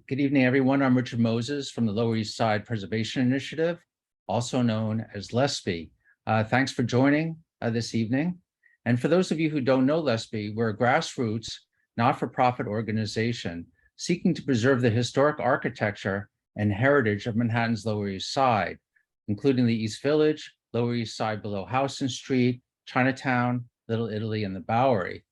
Good evening, everyone. I'm Richard Moses from the Lower East Side Preservation Initiative, also known as LESPI. Thanks for joining this evening. And for those of you who don't know LESPI, we're a grassroots, not-for-profit organization seeking to preserve the historic architecture and heritage of Manhattan's Lower East Side, including the East Village, Lower East Side below Houston Street, Chinatown, Little Italy, and the Bowery.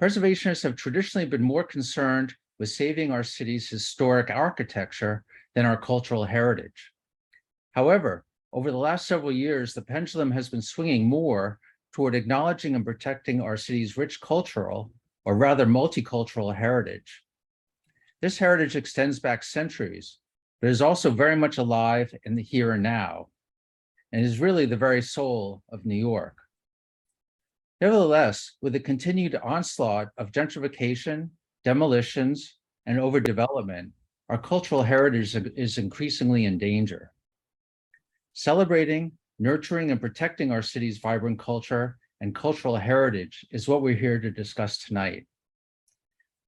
Preservationists have traditionally been more concerned with saving our city's historic architecture than our cultural heritage. However, over the last several years, the pendulum has been swinging more toward acknowledging and protecting our city's rich cultural, or rather multicultural heritage. This heritage extends back centuries, but is also very much alive in the here and now, and is really the very soul of New York. Nevertheless, with the continued onslaught of gentrification, demolitions, and overdevelopment, our cultural heritage is increasingly in danger. Celebrating, nurturing, and protecting our city's vibrant culture and cultural heritage is what we're here to discuss tonight.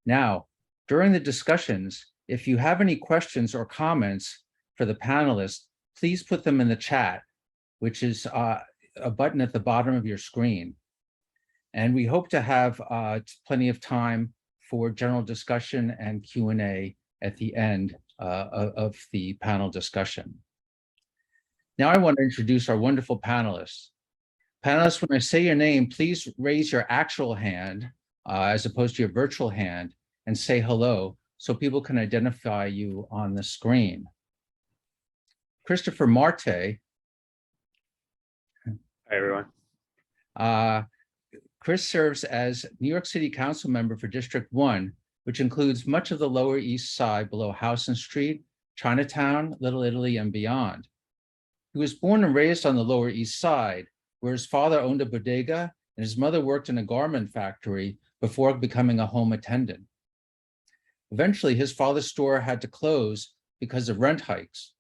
Now, during the discussions, if you have any questions or comments for the panelists, please put them in the chat, which is a button at the bottom of your screen. And we hope to have plenty of time for general discussion and Q&A at the end of the panel discussion. Now I want to introduce our wonderful panelists. Panelists, when I say your name, please raise your actual hand as opposed to your virtual hand and say hello so people can identify you on the screen. Christopher Marte. Hi, everyone. Chris serves as New York City Council member for District 1, which includes much of the Lower East Side below Houston Street, Chinatown, Little Italy, and beyond. He was born and raised on the Lower East Side, where his father owned a bodega and his mother worked in a garment factory before becoming a home attendant. Eventually, his father's store had to close because of rent hikes,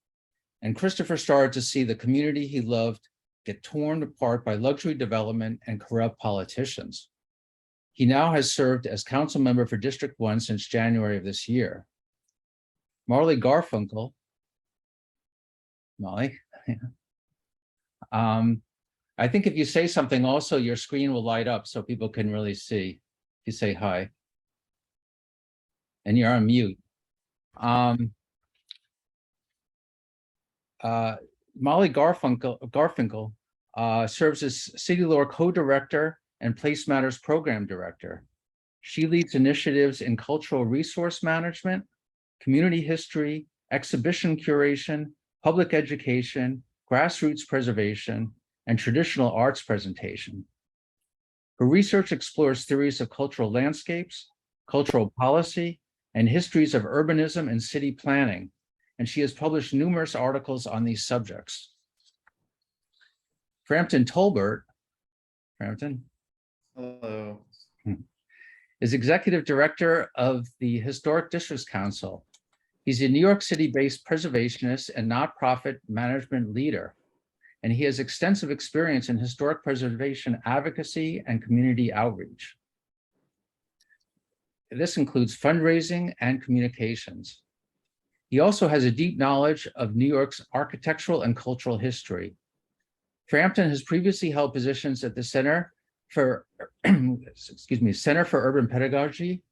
and Christopher started to see the community he loved get torn apart by luxury development and corrupt politicians. He now has served as council member for District 1 since January of this year. Molly Garfinkel. Molly? I think if you say something also, your screen will light up so people can really see if you say hi. And you're on mute. Molly Garfinkel serves as City Lore co-director and Place Matters program director. She leads initiatives in cultural resource management, community history, exhibition curation, public education, grassroots preservation, and traditional arts presentation. Her research explores theories of cultural landscapes, cultural policy, and histories of urbanism and city planning, and she has published numerous articles on these subjects. Frampton Tolbert, Frampton? Hello. Is executive director of the Historic Districts Council. He's a New York City-based preservationist and nonprofit management leader, and he has extensive experience in historic preservation advocacy and community outreach. This includes fundraising and communications. He also has a deep knowledge of New York's architectural and cultural history. Frampton has previously held positions at the Center for, Center for Urban Pedagogy,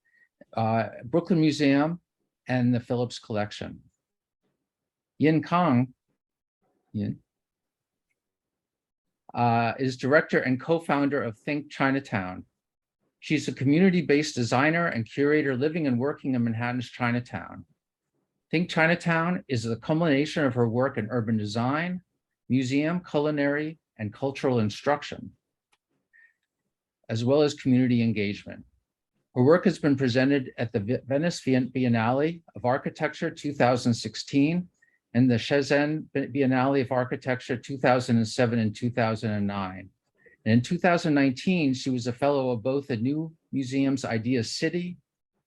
Brooklyn Museum, and the Phillips Collection. Yin Kong is director and co-founder of Think Chinatown. She's a community-based designer and curator living and working in Manhattan's Chinatown. Think Chinatown is the culmination of her work in urban design, museum, culinary, and cultural instruction, as well as community engagement. Her work has been presented at the Venice Biennale of Architecture 2016 and the Shenzhen Biennale of Architecture 2007 and 2009. And in 2019, she was a fellow of both the New Museum's Idea City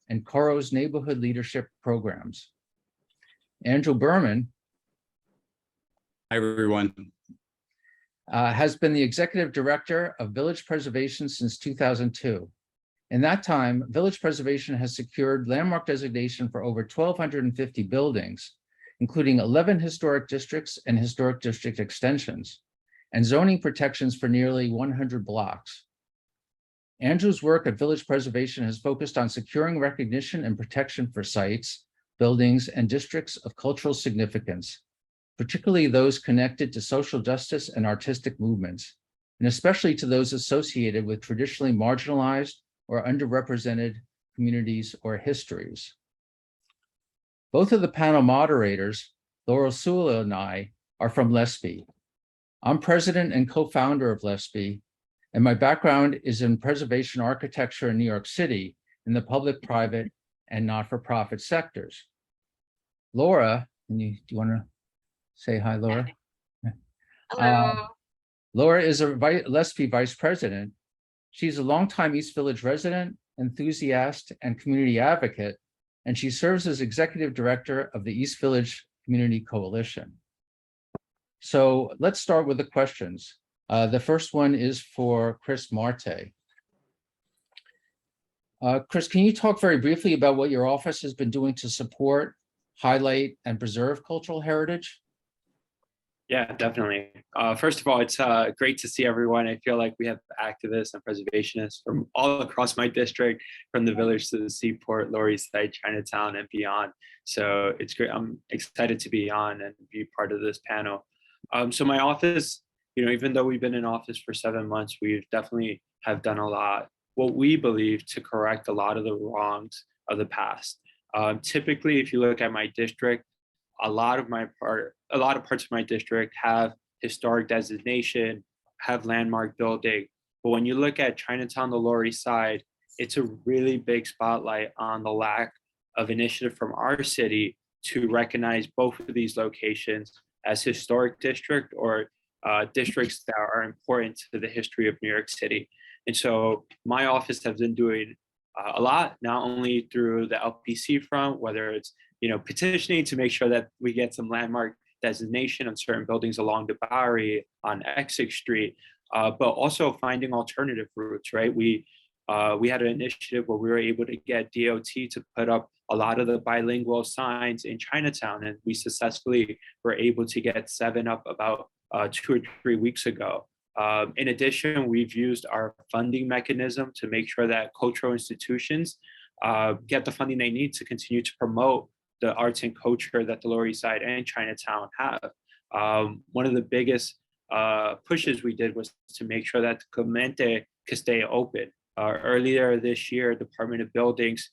and Coro's Neighborhood Leadership Programs. Andrew Berman. Hi, everyone. Has been the executive director of Village Preservation since 2002. In that time, village preservation has secured landmark designation for over 1,250 buildings, including 11 historic districts and historic district extensions, and zoning protections for nearly 100 blocks. Andrew's work at village preservation has focused on securing recognition and protection for sites, buildings, and districts of cultural significance, particularly those connected to social justice and artistic movements, and especially to those associated with traditionally marginalized or underrepresented communities or histories. Both of the panel moderators, Laurel Sewell and I, are from LESPI. I'm president and co-founder of LESPI, and my background is in preservation architecture in New York City in the public, private, and not-for-profit sectors. Laura, do you want to say hi, Laura? Hello. Laura is a LESPI vice president. She's a longtime East Village resident, enthusiast, and community advocate, and she serves as executive director of the East Village Community Coalition. So let's start with the questions. The first one is for Chris Marte. Chris, can you talk very briefly about what your office has been doing to support, highlight, and preserve cultural heritage? Yeah, definitely. First of all, it's great to see everyone. I feel like we have activists and preservationists from all across my district, from the village to the seaport, Lower East Side, Chinatown, and beyond. So it's great. I'm excited to be on and be part of this panel. So my office, even though we've been in office for 7 months, we've definitely have done a lot, what we believe, to correct a lot of the wrongs of the past. Typically, if you look at my district, a lot of parts of my district have historic designation, have landmark building. But when you look at Chinatown, the Lower East Side, it's a really big spotlight on the lack of initiative from our city to recognize both of these locations as historic district or districts that are important to the history of New York City. And so my office has been doing a lot, not only through the LPC front, whether it's petitioning to make sure that we get some landmark designation on certain buildings along the Bowery, on Essex Street, but also finding alternative routes, right? We had an initiative where we were able to get DOT to put up a lot of the bilingual signs in Chinatown, and we successfully were able to get 7 up about 2 or 3 weeks ago. In addition, we've used our funding mechanism to make sure that cultural institutions get the funding they need to continue to promote the arts and culture that the Lower East Side and Chinatown have. One of the biggest pushes we did was to make sure that the Clemente could stay open. Earlier this year, Department of Buildings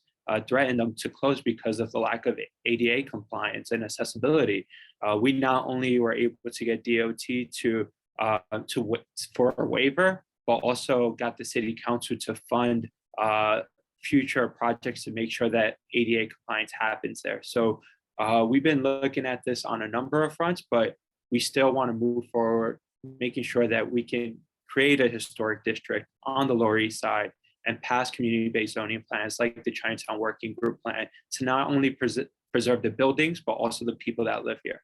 threatened them to close because of the lack of ADA compliance and accessibility. We not only were able to get DOT for a waiver, but also got the city council to fund future projects to make sure that ADA compliance happens there. So we've been looking at this on a number of fronts, but we still want to move forward, making sure that we can create a historic district on the Lower East Side and pass community-based zoning plans like the Chinatown Working Group Plan to not only preserve the buildings, but also the people that live here.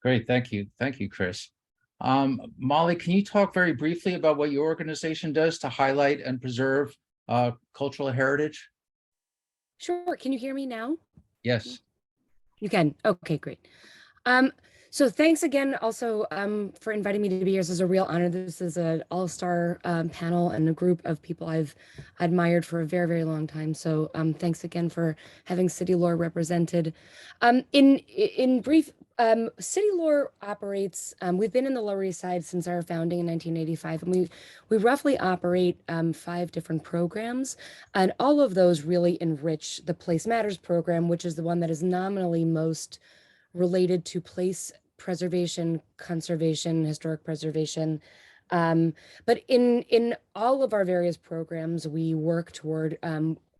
Great, thank you. Thank you, Chris. Molly, can you talk very briefly about what your organization does to highlight and preserve cultural heritage? Sure. Can you hear me now? Yes. You can. Okay, great. So thanks again also for inviting me to be here. This is a real honor. This is an all-star panel and a group of people I've admired for a very, very long time. So thanks again for having City Lore represented. In brief, City Lore operates, we've been in the Lower East Side since our founding in 1985, and we roughly operate 5 different programs, and all of those really enrich the Place Matters program, which is the one that is nominally most related to place preservation, conservation, historic preservation. But in all of our various programs, we work toward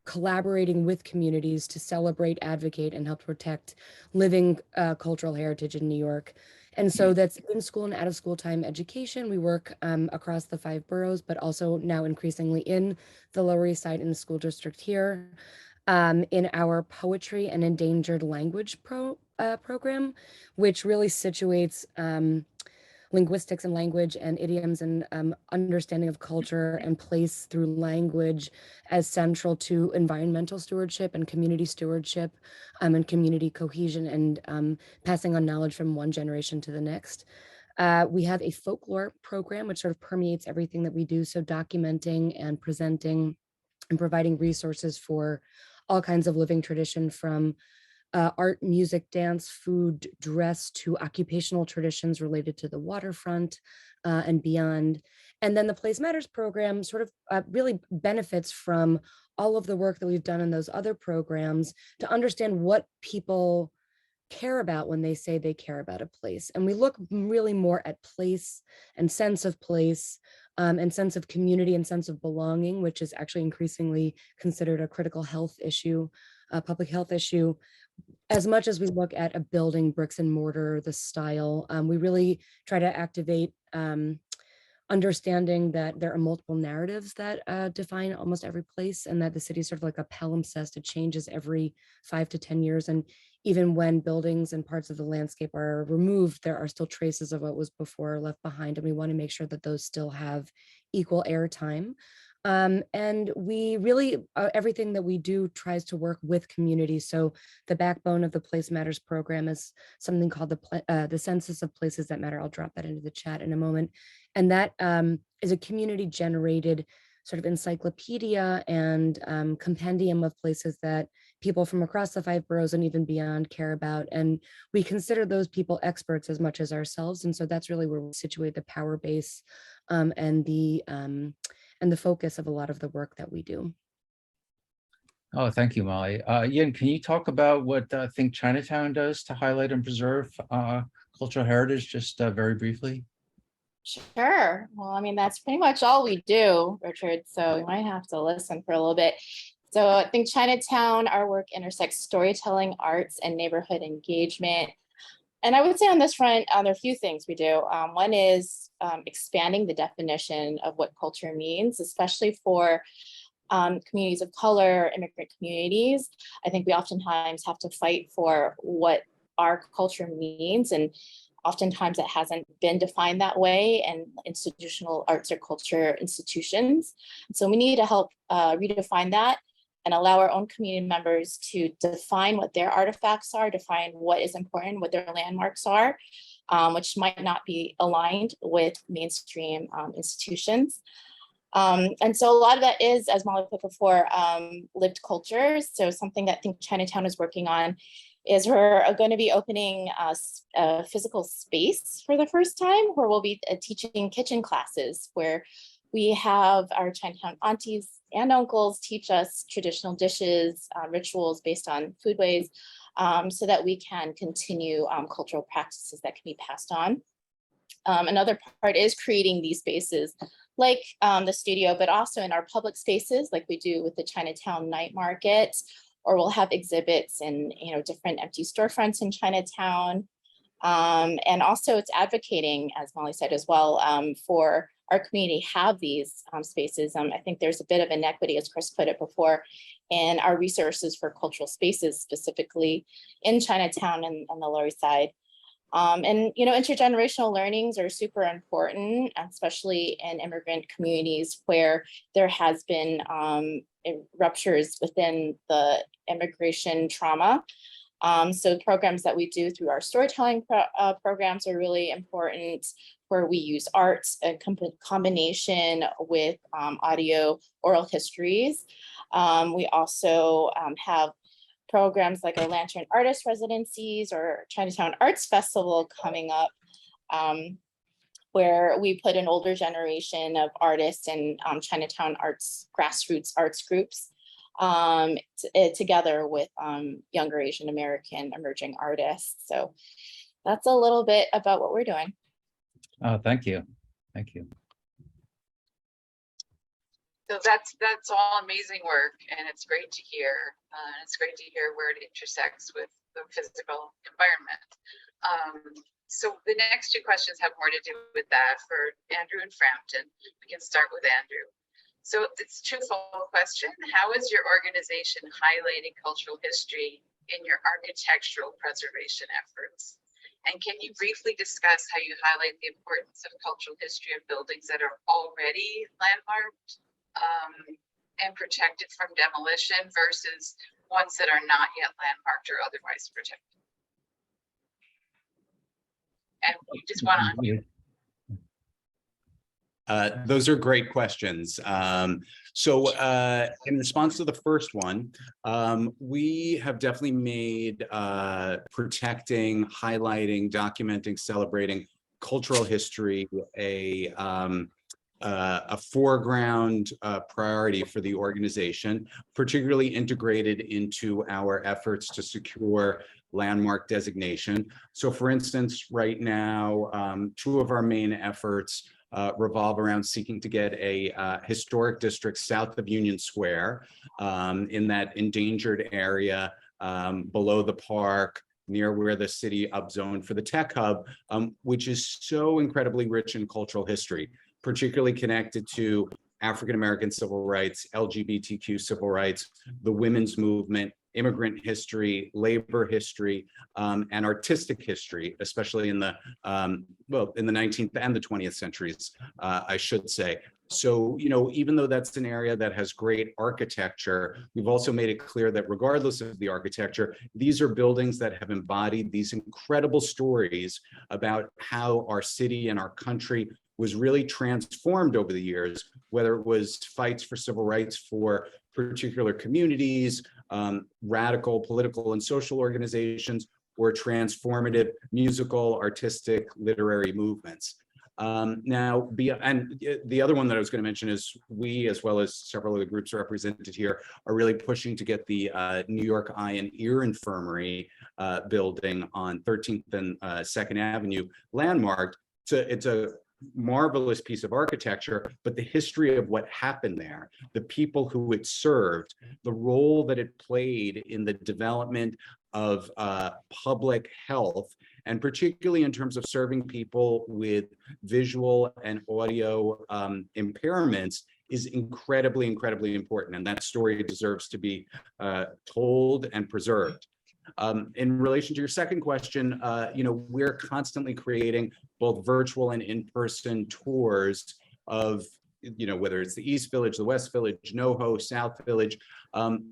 collaborating with communities to celebrate, advocate, and help protect living cultural heritage in New York. And so that's in school and out of school time education. We work across the 5 boroughs, but also now increasingly in the Lower East Side in the school district here. In our poetry and endangered language program, which really situates linguistics and language and idioms and understanding of culture and place through language as central to environmental stewardship and community stewardship and community cohesion and passing on knowledge from one generation to the next. We have a folklore program, which sort of permeates everything that we do. So documenting and presenting and providing resources for all kinds of living tradition, from art, music, dance, food, dress, to occupational traditions related to the waterfront and beyond. And then the Place Matters program sort of really benefits from all of the work that we've done in those other programs to understand what people care about when they say they care about a place. And we look really more at place and sense of place and sense of community and sense of belonging, which is actually increasingly considered a critical health issue, a public health issue, as much as we look at a building, bricks and mortar, the style. We really try to activate understanding that there are multiple narratives that define almost every place, and that the city is sort of like a palimpsest. It changes every 5 to 10 years. And even when buildings and parts of the landscape are removed, there are still traces of what was before left behind. And we want to make sure that those still have equal airtime. And we really, everything that we do tries to work with communities. So the backbone of the Place Matters program is something called the Census of Places That Matter. I'll drop that into the chat in a moment. And that is a community generated sort of encyclopedia and compendium of places that people from across the 5 boroughs and even beyond care about. And we consider those people experts as much as ourselves. And so that's really where we situate the power base and the focus of a lot of the work that we do. Oh, thank you, Molly. Yin, can you talk about what Think Chinatown does to highlight and preserve cultural heritage, just very briefly? Sure. Well, I mean, that's pretty much all we do, Richard. So you might have to listen for a little bit. So I think Chinatown, our work intersects storytelling, arts, and neighborhood engagement. And I would say on this front, there are a few things we do. One is expanding the definition of what culture means, especially for communities of color, immigrant communities. I think we oftentimes have to fight for what our culture means, and oftentimes it hasn't been defined that way in institutional arts or culture institutions. So we need to help redefine that and allow our own community members to define what their artifacts are, define what is important, what their landmarks are, which might not be aligned with mainstream institutions. And so a lot of that is, as Molly put before, lived cultures. So something that I think Chinatown is working on is we're going to be opening a physical space for the first time, where we'll be teaching kitchen classes, where we have our Chinatown aunties and uncles teach us traditional dishes, rituals based on foodways, so that we can continue cultural practices that can be passed on. Another part is creating these spaces like the studio, but also in our public spaces, like we do with the Chinatown Night Market, or we'll have exhibits in different empty storefronts in Chinatown. And also it's advocating, as Molly said as well, for our community have these spaces. I think there's a bit of inequity, as Chris put it before, in our resources for cultural spaces, specifically in Chinatown and the Lower East Side. And intergenerational learnings are super important, especially in immigrant communities where there has been ruptures within the immigration trauma. So programs that we do through our storytelling programs are really important, where we use arts in combination with audio oral histories. We also have programs like our Lantern Artist Residencies or Chinatown Arts Festival coming up, where we put an older generation of artists and Chinatown arts, grassroots arts groups together with younger Asian American emerging artists. So that's a little bit about what we're doing. Oh, thank you. Thank you. So that's all amazing work, and it's great to hear. It's great to hear where it intersects with the physical environment. So the next 2 questions have more to do with that for Andrew and Frampton. We can start with Andrew. So it's a twofold question. How is your organization highlighting cultural history in your architectural preservation efforts? And can you briefly discuss how you highlight the importance of cultural history of buildings that are already landmarked and protected from demolition versus ones that are not yet landmarked or otherwise protected? And we just want to Those are great questions. In response to the first one, we have definitely made protecting, highlighting, documenting, celebrating cultural history a foreground priority for the organization, particularly integrated into our efforts to secure landmark designation. So for instance, right now, two of our main efforts revolve around seeking to get a historic district south of Union Square in that endangered area below the park, near where the city upzoned for the tech hub, which is so incredibly rich in cultural history, particularly connected to African-American civil rights, LGBTQ civil rights, the women's movement, immigrant history, labor history, and artistic history, especially in the in the 19th and the 20th centuries, I should say. So, even though that's an area that has great architecture, we've also made it clear that regardless of the architecture, these are buildings that have embodied these incredible stories about how our city and our country was really transformed over the years, whether it was fights for civil rights for particular communities, radical political and social organizations, or transformative musical, artistic, literary movements. And the other one that I was going to mention is we, as well as several of the groups represented here, are really pushing to get the New York Eye and Ear Infirmary building on 13th and 2nd Avenue landmarked. It's a marvelous piece of architecture, but the history of what happened there, the people who it served, the role that it played in the development of public health, and particularly in terms of serving people with visual and audio impairments, is incredibly, incredibly important. And that story deserves to be told and preserved. In relation to your second question, we're constantly creating both virtual and in-person tours of, whether it's the East Village, the West Village, NoHo, South Village,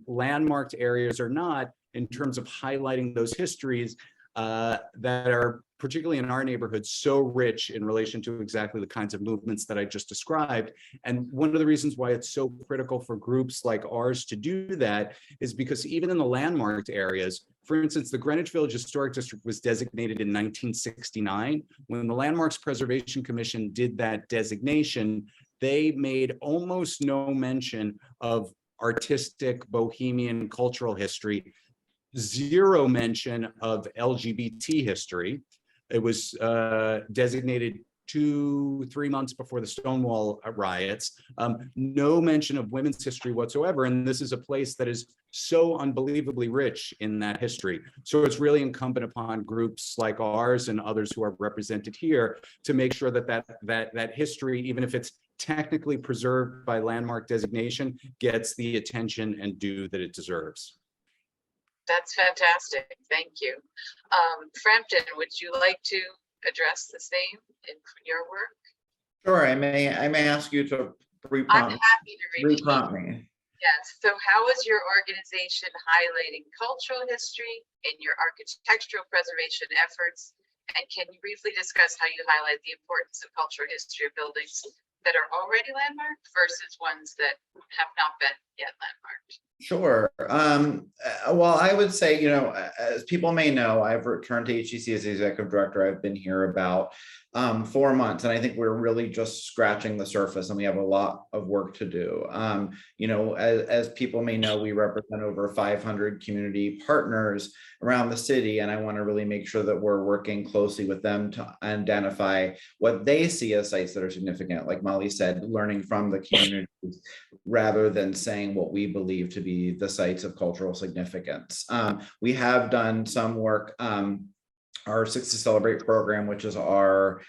landmarked areas or not, in terms of highlighting those histories that are, particularly in our neighborhood, so rich in relation to exactly the kinds of movements that I just described. And one of the reasons why it's so critical for groups like ours to do that is because even in the landmarked areas, for instance, the Greenwich Village Historic District was designated in 1969. When the Landmarks Preservation Commission did that designation, they made almost no mention of artistic, bohemian, cultural history, zero mention of LGBT history. It was designated 2-3 months before the Stonewall riots. No mention of women's history whatsoever. And this is a place that is so unbelievably rich in that history. So it's really incumbent upon groups like ours and others who are represented here to make sure that history, even if it's technically preserved by landmark designation, gets the attention and due that it deserves. That's fantastic. Thank you. Frampton, would you like to address the same in your work? Sure, I may ask you to I'm happy to re-prompt me. Yes. So how is your organization highlighting cultural history in your architectural preservation efforts? And can you briefly discuss how you highlight the importance of cultural history of buildings that are already landmarked versus ones that have not been yet landmarked? Sure. Well, I would say, as people may know, I've returned to HEC as the executive director. I've been here about 4 months, and I think we're really just scratching the surface, and we have a lot of work to do. As people may know, we represent over 500 community partners around the city, and I want to really make sure that we're working closely with them to identify what they see as sites that are significant. Like Molly said, learning from the communities rather than saying what we believe to be the sites of cultural significance. We have done some work. Our 6 to Celebrate program, which is our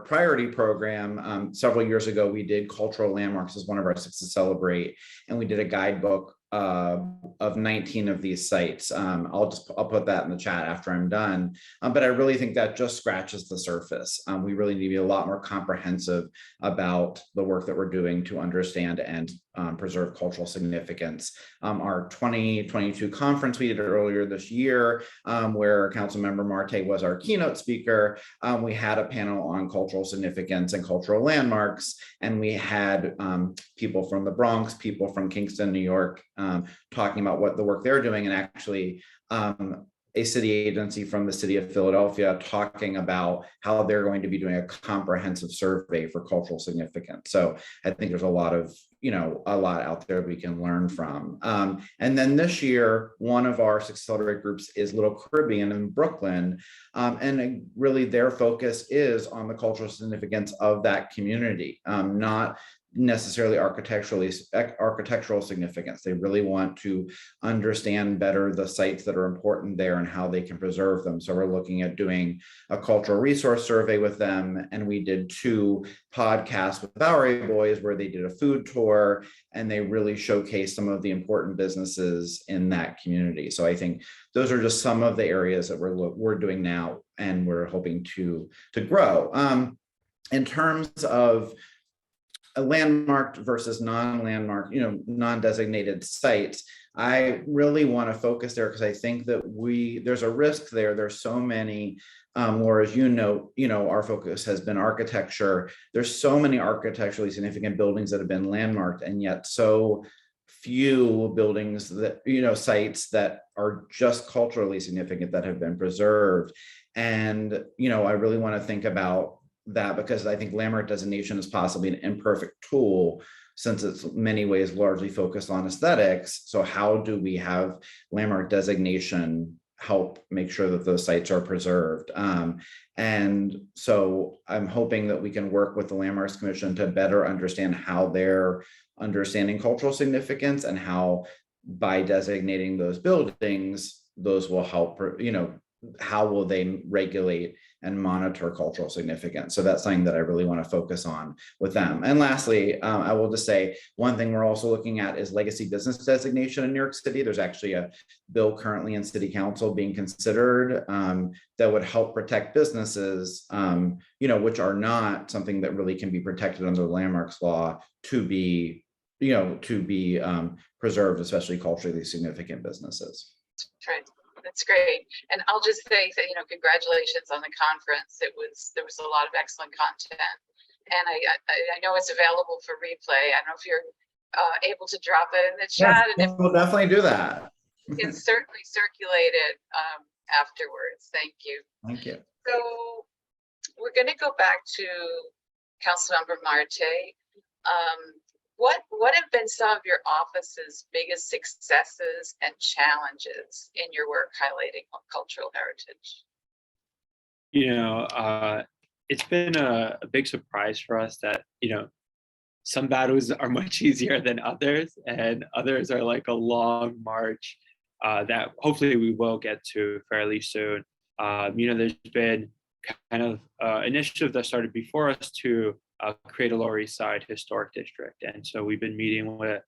priority program. Several years ago, we did cultural landmarks as one of our 6 to Celebrate, and we did a guidebook of 19 of these sites. I'll put that in the chat after I'm done. But I really think that just scratches the surface. We really need to be a lot more comprehensive about the work that we're doing to understand and preserve cultural significance. Our 2022 conference we did earlier this year, where Councilmember Marte was our keynote speaker, we had a panel on cultural significance and cultural landmarks, and we had people from the Bronx, people from Kingston, New York, talking about what the work they're doing, and actually a city agency from the city of Philadelphia talking about how they're going to be doing a comprehensive survey for cultural significance. So I think there's a lot of, a lot out there we can learn from. And then this year, one of our Accelerate groups is Little Caribbean in Brooklyn. And really their focus is on the cultural significance of that community, not necessarily architectural significance. They really want to understand better the sites that are important there and how they can preserve them. So we're looking at doing a cultural resource survey with them. And we did 2 podcasts with Bowery Boys where they did a food tour and they really showcased some of the important businesses in that community. So I think those are just some of the areas that we're doing now and we're hoping to grow. In terms of a landmarked versus non-landmark, non-designated sites, I really want to focus there because I think that there's a risk there. There's so many, or as our focus has been architecture. There's so many architecturally significant buildings that have been landmarked, and yet so few buildings that, sites that are just culturally significant that have been preserved. And, I really want to think about that because I think landmark designation is possibly an imperfect tool since it's in many ways largely focused on aesthetics. So how do we have landmark designation help make sure that those sites are preserved? And so I'm hoping that we can work with the Landmarks Commission to better understand how they're understanding cultural significance and how by designating those buildings, those will help, how will they regulate and monitor cultural significance? So that's something that I really want to focus on with them. And lastly, I will just say one thing we're also looking at is legacy business designation in New York City. There's actually a bill currently in City Council being considered that would help protect businesses, which are not something that really can be protected under the landmarks law to be, preserved, especially culturally significant businesses. Right. That's great. And I'll just say that, congratulations on the conference. There was a lot of excellent content. And I know it's available for replay. I don't know if you're able to drop it in the chat. Yes, we'll definitely do that. It's certainly circulated afterwards. Thank you. Thank you. So we're going to go back to Councilmember Marte. What have been some of your office's biggest successes and challenges in your work highlighting cultural heritage? It's been a big surprise for us that, some battles are much easier than others, and others are like a long march that hopefully we will get to fairly soon. There's been kind of initiative that started before us to create a Lower East Side historic district. And so we've been meeting with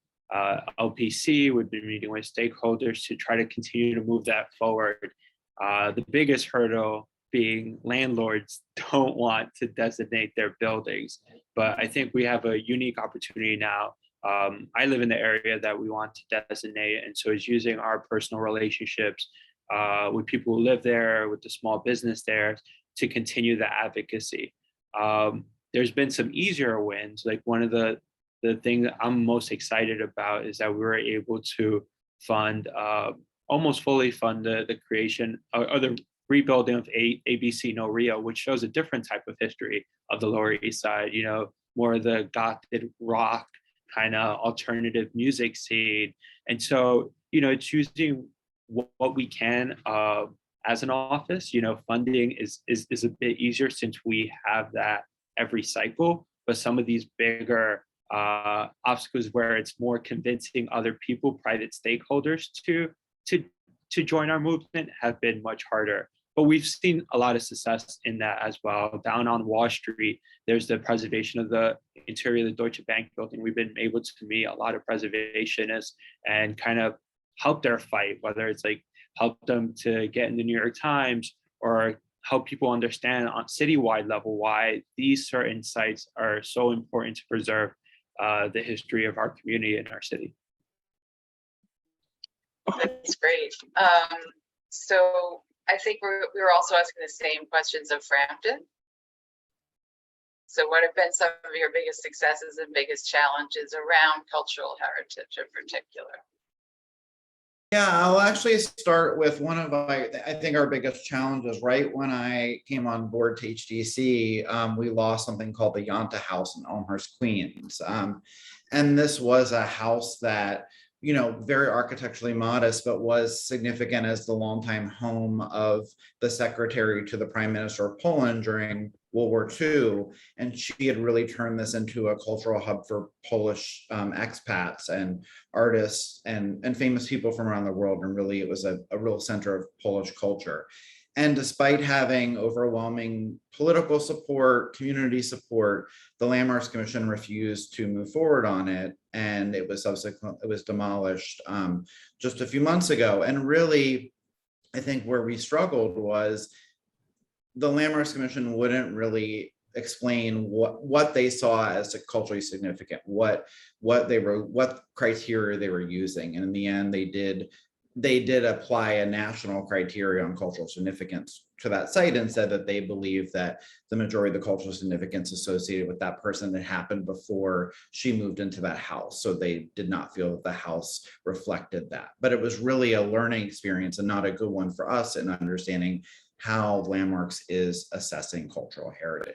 LPC, we've been meeting with stakeholders to try to continue to move that forward. The biggest hurdle being landlords don't want to designate their buildings, but I think we have a unique opportunity now. I live in the area that we want to designate, and so it's using our personal relationships with people who live there, with the small business there, to continue the advocacy. There's been some easier wins. Like one of the things I'm most excited about is that we were able to fund, almost fully fund the creation or the rebuilding of ABC No Rio, which shows a different type of history of the Lower East Side, more of the gothic rock kind of alternative music scene. And so, it's using what we can as an office. Funding is a bit easier since we have that every cycle, but some of these bigger obstacles where it's more convincing other people, private stakeholders to join our movement have been much harder. But we've seen a lot of success in that as well. Down on Wall Street, there's the preservation of the interior of the Deutsche Bank building. We've been able to meet a lot of preservationists and kind of help their fight, whether it's like help them to get in the New York Times or help people understand on citywide level why these certain sites are so important to preserve the history of our community and our city. That's great. So I think we were also asking the same questions of Frampton. So what have been some of your biggest successes and biggest challenges around cultural heritage in particular? Yeah, I'll actually start with one of I think our biggest challenges. Right when I came on board to HDC, we lost something called the Yanta House in Elmhurst, Queens. And this was a house that, you know, very architecturally modest, but was significant as the longtime home of the secretary to the Prime Minister of Poland during World War II. And she had really turned this into a cultural hub for Polish expats and artists and famous people from around the world. And really, it was a real center of Polish culture. And despite having overwhelming political support, community support, the Landmarks Commission refused to move forward on it. And it was demolished just a few months ago. And really, I think where we struggled was the Landmarks Commission wouldn't really explain what they saw as culturally significant, what criteria they were using. And in the end, they did apply a national criteria on cultural significance to that site and said that they believe that the majority of the cultural significance associated with that person had happened before she moved into that house. So they did not feel that the house reflected that. But it was really a learning experience and not a good one for us in understanding how Landmarks is assessing cultural heritage.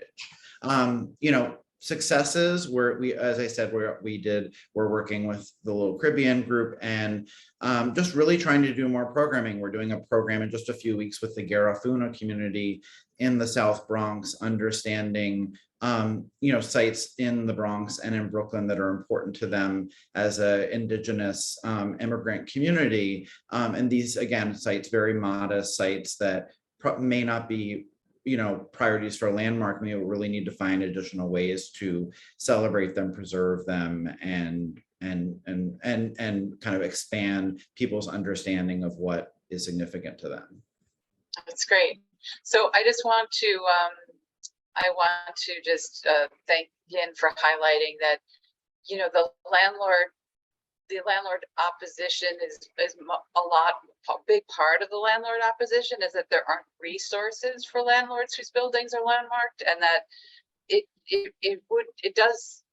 You know, successes where we, as I said, we're working with the Little Caribbean group and just really trying to do more programming. We're doing a program in just a few weeks with the Garifuna community in the South Bronx, understanding you know, sites in the Bronx and in Brooklyn that are important to them as an indigenous immigrant community. And these, again, sites, very modest sites that may not be, you know, priorities for a landmark. We really need to find additional ways to celebrate them, preserve them, and kind of expand people's understanding of what is significant to them. That's great. So I just want to just thank Yin for highlighting that, you know, the landlord opposition is a big part of the landlord opposition is that there aren't resources for landlords whose buildings are landmarked, and that it does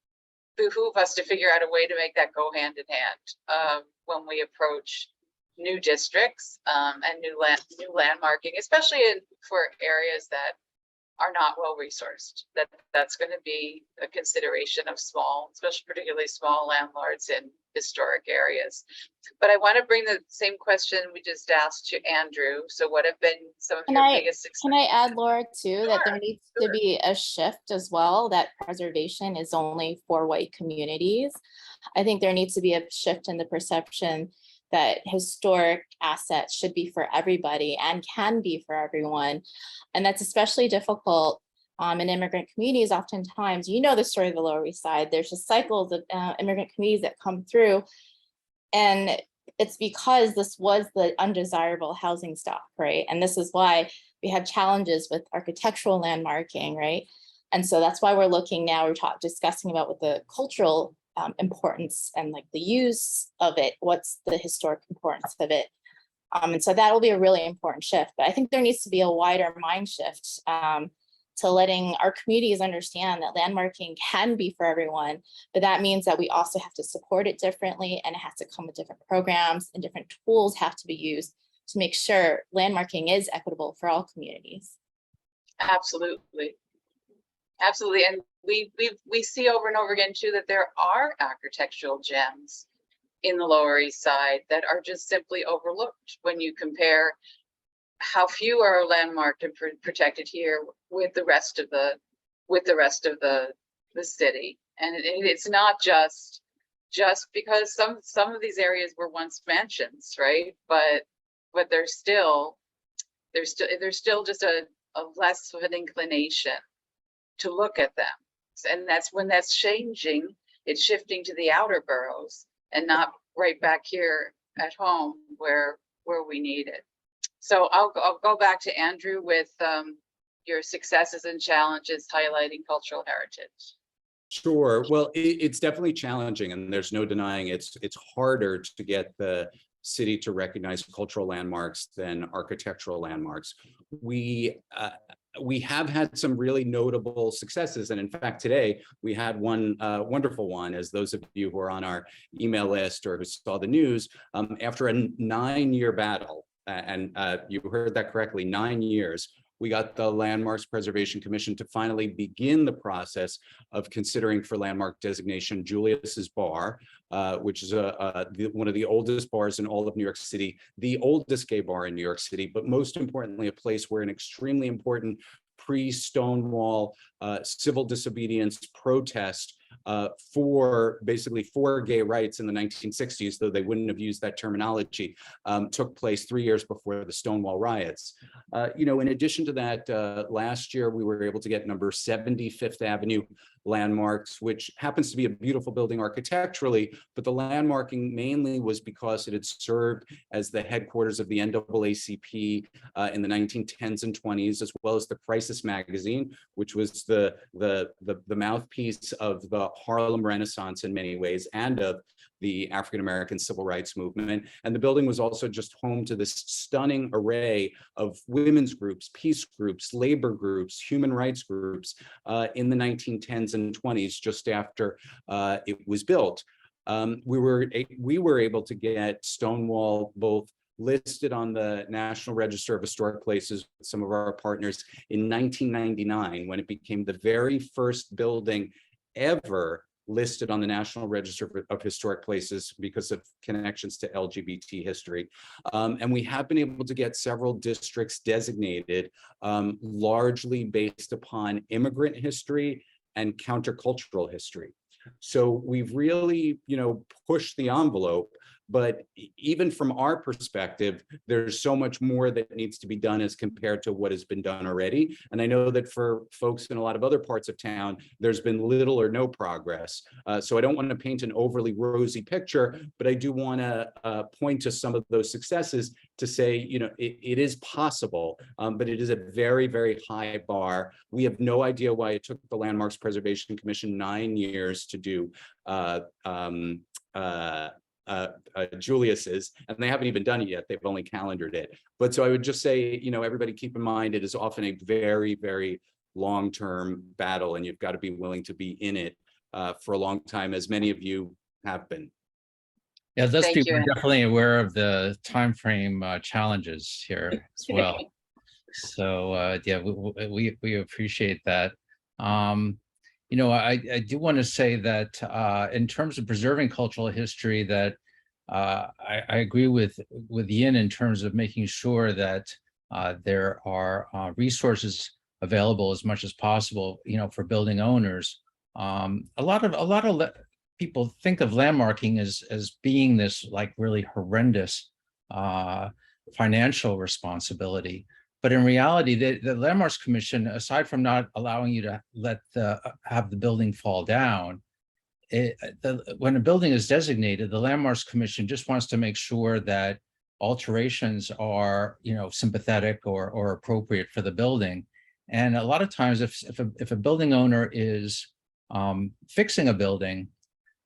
behoove us to figure out a way to make that go hand in hand when we approach new districts and new landmarking, especially for areas that are not well resourced. That's going to be a consideration of small, especially particularly small landlords in historic areas. But I want to bring the same question we just asked to Andrew. So what have been some of your biggest successes? Can I add, Laura, too, that there needs to Sure. be a shift as well, that preservation is only for white communities. I think there needs to be a shift in the perception that historic assets should be for everybody and can be for everyone. And that's especially difficult in immigrant communities. Oftentimes, you know the story of the Lower East Side, there's just cycles of immigrant communities that come through. And it's because this was the undesirable housing stock, right? And this is why we have challenges with architectural landmarking, right? And so that's why we're looking now, we're discussing about what the cultural importance and like the use of it, what's the historic importance of it. And so that will be a really important shift. But I think there needs to be a wider mind shift to letting our communities understand that landmarking can be for everyone, but that means that we also have to support it differently, and it has to come with different programs and different tools have to be used to make sure landmarking is equitable for all communities. Absolutely. Absolutely. And we see over and over again too that there are architectural gems in the Lower East Side that are just simply overlooked when you compare how few are landmarked and protected here with the rest of the city. And it's not just because some of these areas were once mansions, right? But there's still there's still just a less of an inclination to look at them. And that's when that's changing, it's shifting to the outer boroughs and not right back here at home where we need it. So I'll go back to Andrew with your successes and challenges highlighting cultural heritage. Sure. Well, it's definitely challenging, and there's no denying it's harder to get the city to recognize cultural landmarks than architectural landmarks. We have had some really notable successes, and in fact, today we had one wonderful one. As those of you who are on our email list or who saw the news, after a 9-year battle, and you heard that correctly, 9 years. We got the Landmarks Preservation Commission to finally begin the process of considering for landmark designation Julius's Bar, which is one of the oldest bars in all of New York City, the oldest gay bar in New York City, but most importantly, a place where an extremely important pre-Stonewall civil disobedience protest for gay rights in the 1960s, though they wouldn't have used that terminology, took place 3 years before the Stonewall riots. In addition to that, last year we were able to get number 70 Fifth Avenue landmarks, which happens to be a beautiful building architecturally, but the landmarking mainly was because it had served as the headquarters of the NAACP in the 1910s and 20s, as well as the Crisis magazine, which was the mouthpiece of the Harlem Renaissance in many ways, and of the African-American civil rights movement. And the building was also just home to this stunning array of women's groups, peace groups, labor groups, human rights groups in the 1910s and 20s, just after it was built. We were able to get Stonewall both listed on the National Register of Historic Places with some of our partners in 1999, when it became the very first building ever listed on the National Register of Historic Places because of connections to LGBT history. And we have been able to get several districts designated, largely based upon immigrant history and countercultural history. So we've really, pushed the envelope. But even from our perspective, there's so much more that needs to be done as compared to what has been done already. And I know that for folks in a lot of other parts of town, there's been little or no progress. So I don't want to paint an overly rosy picture, but I do want to point to some of those successes to say, it is possible, but it is a very, very high bar. We have no idea why it took the Landmarks Preservation Commission 9 years to do Julius's, and they haven't even done it yet. They've only calendared it. But so I would just say, everybody keep in mind, it is often a very, very long-term battle, and you've got to be willing to be in it for a long time, as many of you have been. Yeah, those Thank people you. are definitely aware of the time frame challenges here as well. So yeah, we appreciate that. I do want to say that in terms of preserving cultural history, that I agree with Yin in terms of making sure that there are resources available as much as possible, for building owners. A lot of people think of landmarking as being this like really horrendous financial responsibility. But in reality, the Landmarks Commission, aside from not allowing you to have the building fall down, when a building is designated, the Landmarks Commission just wants to make sure that alterations are, sympathetic or appropriate for the building. And a lot of times, if a building owner is fixing a building,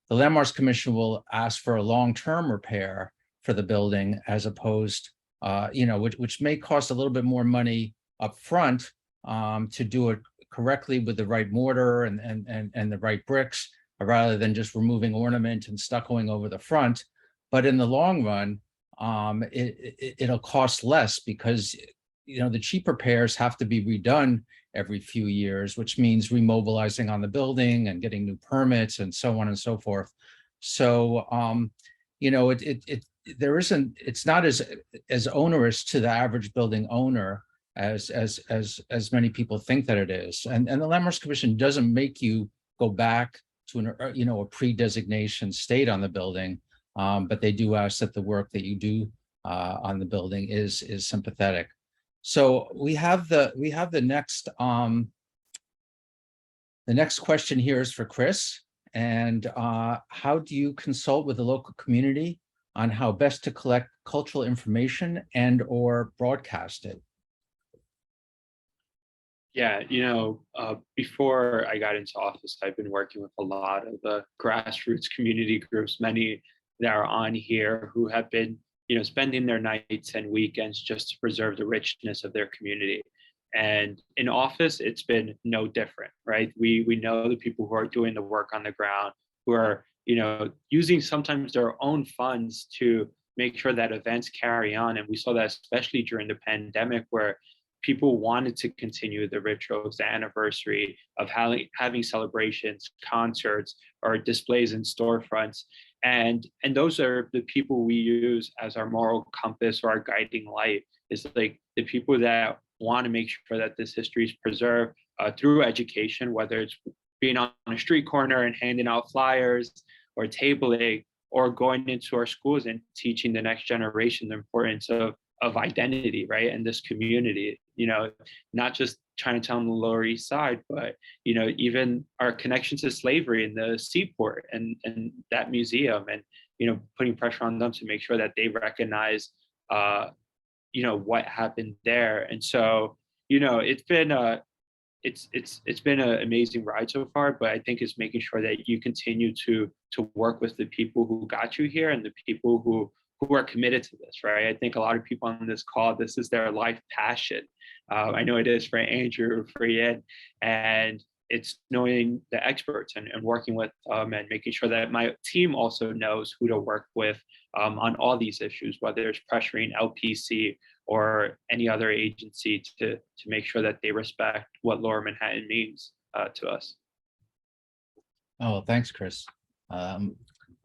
the Landmarks Commission will ask for a long-term repair for the building, as opposed which may cost a little bit more money up front to do it correctly with the right mortar and the right bricks, rather than just removing ornament and stuccoing over the front. But in the long run, it'll cost less, because the cheap repairs have to be redone every few years, which means remobilizing on the building and getting new permits and so on and so forth. So it's not as onerous to the average building owner as many people think that it is. And the Landmarks Commission doesn't make you go back to a pre-designation state on the building, but they do ask that the work that you do on the building is sympathetic. So we have the next question here is for Chris. And how do you consult with the local community on how best to collect cultural information and or broadcast it? Yeah, before I got into office, I've been working with a lot of the grassroots community groups, many that are on here who have been, spending their nights and weekends just to preserve the richness of their community. And in office, it's been no different, right? We know the people who are doing the work on the ground, who are, using sometimes their own funds to make sure that events carry on. And we saw that especially during the pandemic, where people wanted to continue the rituals, the anniversary of having celebrations, concerts, or displays in storefronts. And those are the people we use as our moral compass or our guiding light. Is like the people that want to make sure that this history is preserved through education, whether it's being on a street corner and handing out flyers or tabling, or going into our schools and teaching the next generation the importance of identity, right? And this community, not just Chinatown on the Lower East Side, but, even our connection to slavery in the seaport and that museum, and, putting pressure on them to make sure that they recognize, what happened there. And so, it's been it's been an amazing ride so far, but I think it's making sure that you continue to work with the people who got you here and the people who are committed to this, right? I think a lot of people on this call, this is their life passion. I know it is for Andrew, for Yin, and it's knowing the experts and working with them and making sure that my team also knows who to work with on all these issues, whether it's pressuring LPC or any other agency to make sure that they respect what Lower Manhattan means to us. Oh, thanks, Chris.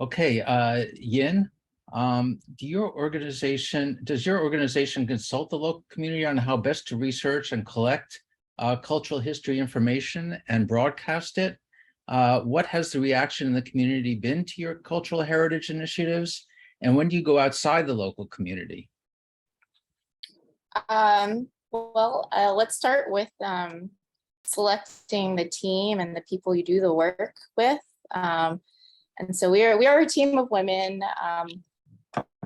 Okay, Yin, does your organization consult the local community on how best to research and collect cultural history information and broadcast it? What has the reaction in the community been to your cultural heritage initiatives? And when do you go outside the local community? Let's start with selecting the team and the people you do the work with. And so we are a team of women.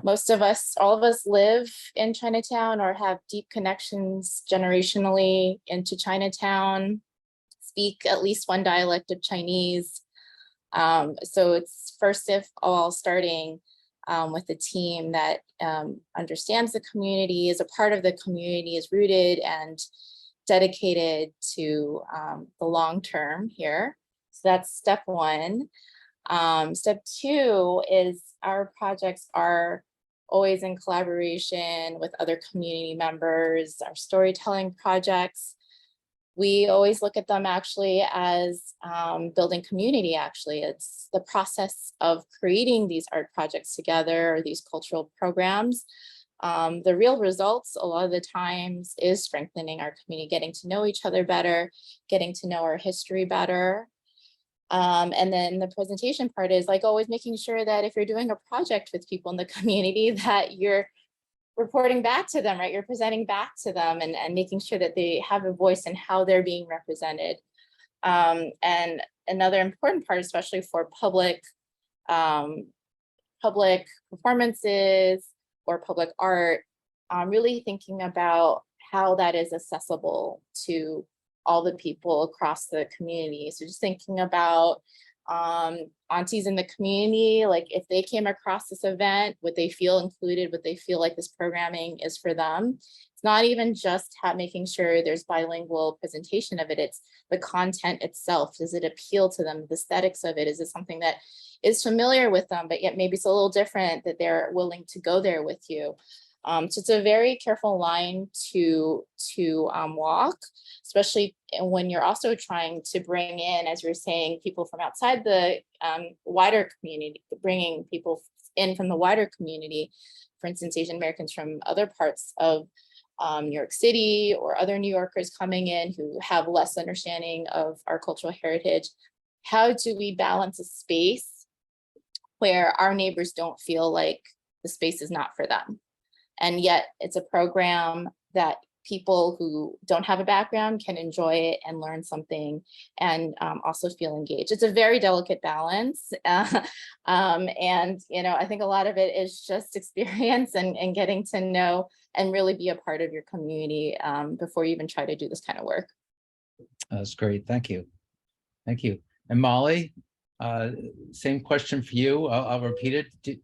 Most of us, all of us live in Chinatown or have deep connections generationally into Chinatown, speak at least one dialect of Chinese. So it's first of all starting with a team that understands the community, is a part of the community, is rooted and dedicated to the long term here. So that's step one. Step two is our projects are always in collaboration with other community members. Our storytelling projects, we always look at them actually as building community. Actually, it's the process of creating these art projects together, or these cultural programs. The real results a lot of the times is strengthening our community, getting to know each other better, getting to know our history better. And then the presentation part is like always making sure that if you're doing a project with people in the community, that you're reporting back to them, right? You're presenting back to them and making sure that they have a voice in how they're being represented. And another important part, especially for public performances or public art, really thinking about how that is accessible to all the people across the community. So just thinking about aunties in the community, like if they came across this event, would they feel included? Would they feel like this programming is for them? It's not even just making sure there's bilingual presentation of it, it's the content itself. Does it appeal to them? The aesthetics of it, is it something that is familiar with them, but yet maybe it's a little different, that they're willing to go there with you? So it's a very careful line to walk, especially when you're also trying to bring in, as you're saying, people from outside the wider community, bringing people in from the wider community, for instance, Asian Americans from other parts of New York City, or other New Yorkers coming in who have less understanding of our cultural heritage. How do we balance a space where our neighbors don't feel like the space is not for them? And yet it's a program that people who don't have a background can enjoy it and learn something and also feel engaged. It's a very delicate balance. And, you know, I think a lot of it is just experience and getting to know and really be a part of your community before you even try to do this kind of work. That's great. Thank you. Thank you. And Molly, same question for you. I'll repeat it.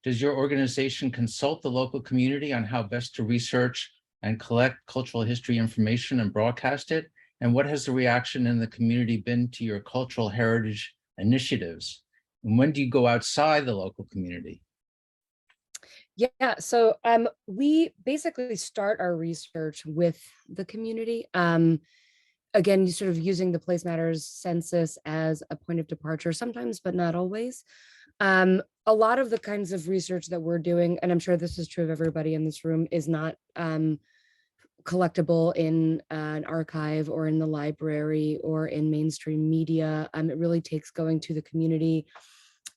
Does your organization consult the local community on how best to research and collect cultural history information and broadcast it? And what has the reaction in the community been to your cultural heritage initiatives? And when do you go outside the local community? Yeah, so we basically start our research with the community. Again, you sort of using the Place Matters census as a point of departure sometimes, but not always. A lot of the kinds of research that we're doing, and I'm sure this is true of everybody in this room, is not collectible in an archive or in the library or in mainstream media. It really takes going to the community,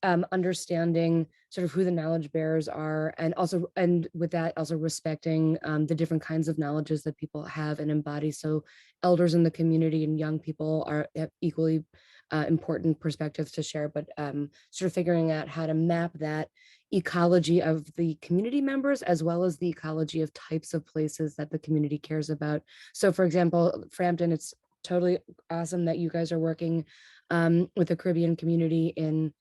understanding sort of who the knowledge bearers are, and with that also respecting the different kinds of knowledges that people have and embody. So elders in the community and young people have equally important perspectives to share, but sort of figuring out how to map that ecology of the community members as well as the ecology of types of places that the community cares about. So for example, Frampton, it's totally awesome that you guys are working with the Caribbean community in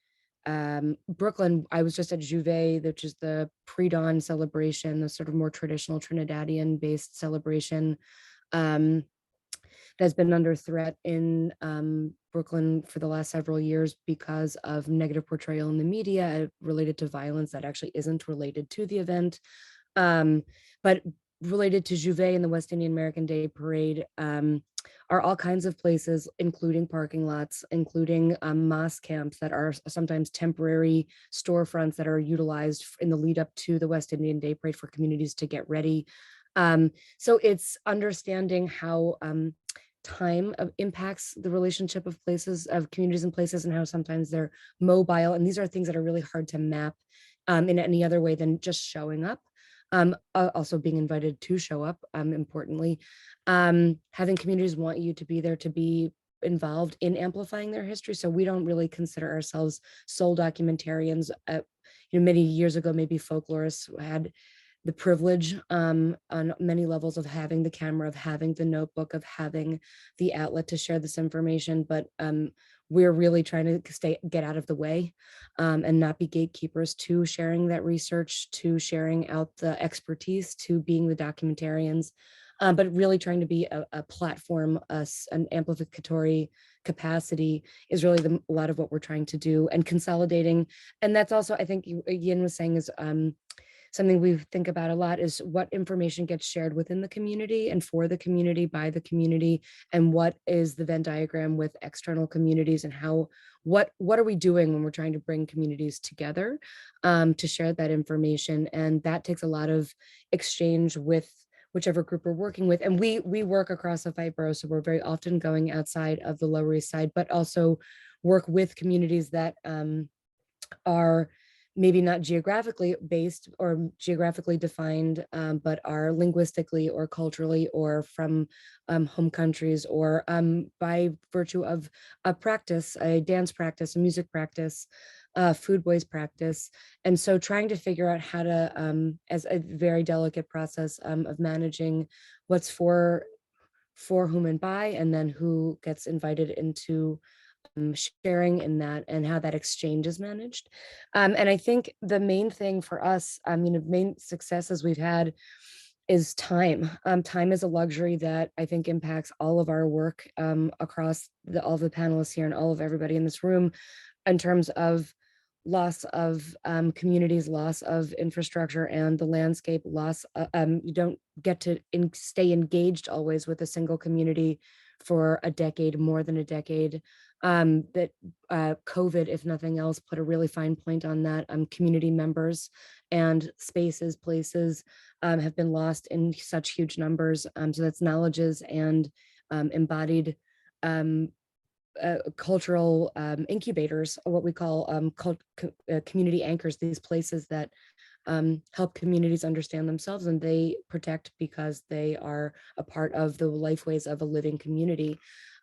Brooklyn. I was just at Juve, which is the pre-dawn celebration, the sort of more traditional Trinidadian based celebration that's been under threat in Brooklyn for the last several years because of negative portrayal in the media related to violence that actually isn't related to the event, but related to Juve and the West Indian American Day Parade. Are all kinds of places, including parking lots, including mosque camps that are sometimes temporary storefronts that are utilized in the lead up to the West Indian Day Parade for communities to get ready. So it's understanding how time impacts the relationship of places, of communities and places, and how sometimes they're mobile. And these are things that are really hard to map in any other way than just showing up. Also being invited to show up, importantly. Having communities want you to be there, to be involved in amplifying their history. So we don't really consider ourselves sole documentarians. Many years ago, maybe folklorists had the privilege on many levels of having the camera, of having the notebook, of having the outlet to share this information. But we're really trying to get out of the way and not be gatekeepers to sharing that research, to sharing out the expertise, to being the documentarians, but really trying to be a platform, an amplificatory capacity is really a lot of what we're trying to do, and consolidating. And that's also, I think Yin was saying, is something we think about a lot, is what information gets shared within the community and for the community, by the community, and what is the Venn diagram with external communities, and what are we doing when we're trying to bring communities together to share that information. And that takes a lot of exchange with whichever group we're working with. And we work across the 5 boroughs, so we're very often going outside of the Lower East Side, but also work with communities that are maybe not geographically based or geographically defined, but are linguistically or culturally or from home countries, or by virtue of a practice, a dance practice, a music practice, food ways practice. And so trying to figure out how to, as a very delicate process of managing what's for whom and by, and then who gets invited into sharing in that, and how that exchange is managed. And I think the main thing for us, main successes we've had is time. Time is a luxury that I think impacts all of our work across all the panelists here and all of everybody in this room, in terms of loss of communities, loss of infrastructure and the landscape, loss. You don't get to stay engaged always with a single community for a decade, more than a decade. That COVID, if nothing else, put a really fine point on that. Community members and spaces, places have been lost in such huge numbers. So that's knowledges and embodied cultural incubators, or what we call community anchors, these places that help communities understand themselves, and they protect because they are a part of the lifeways of a living community.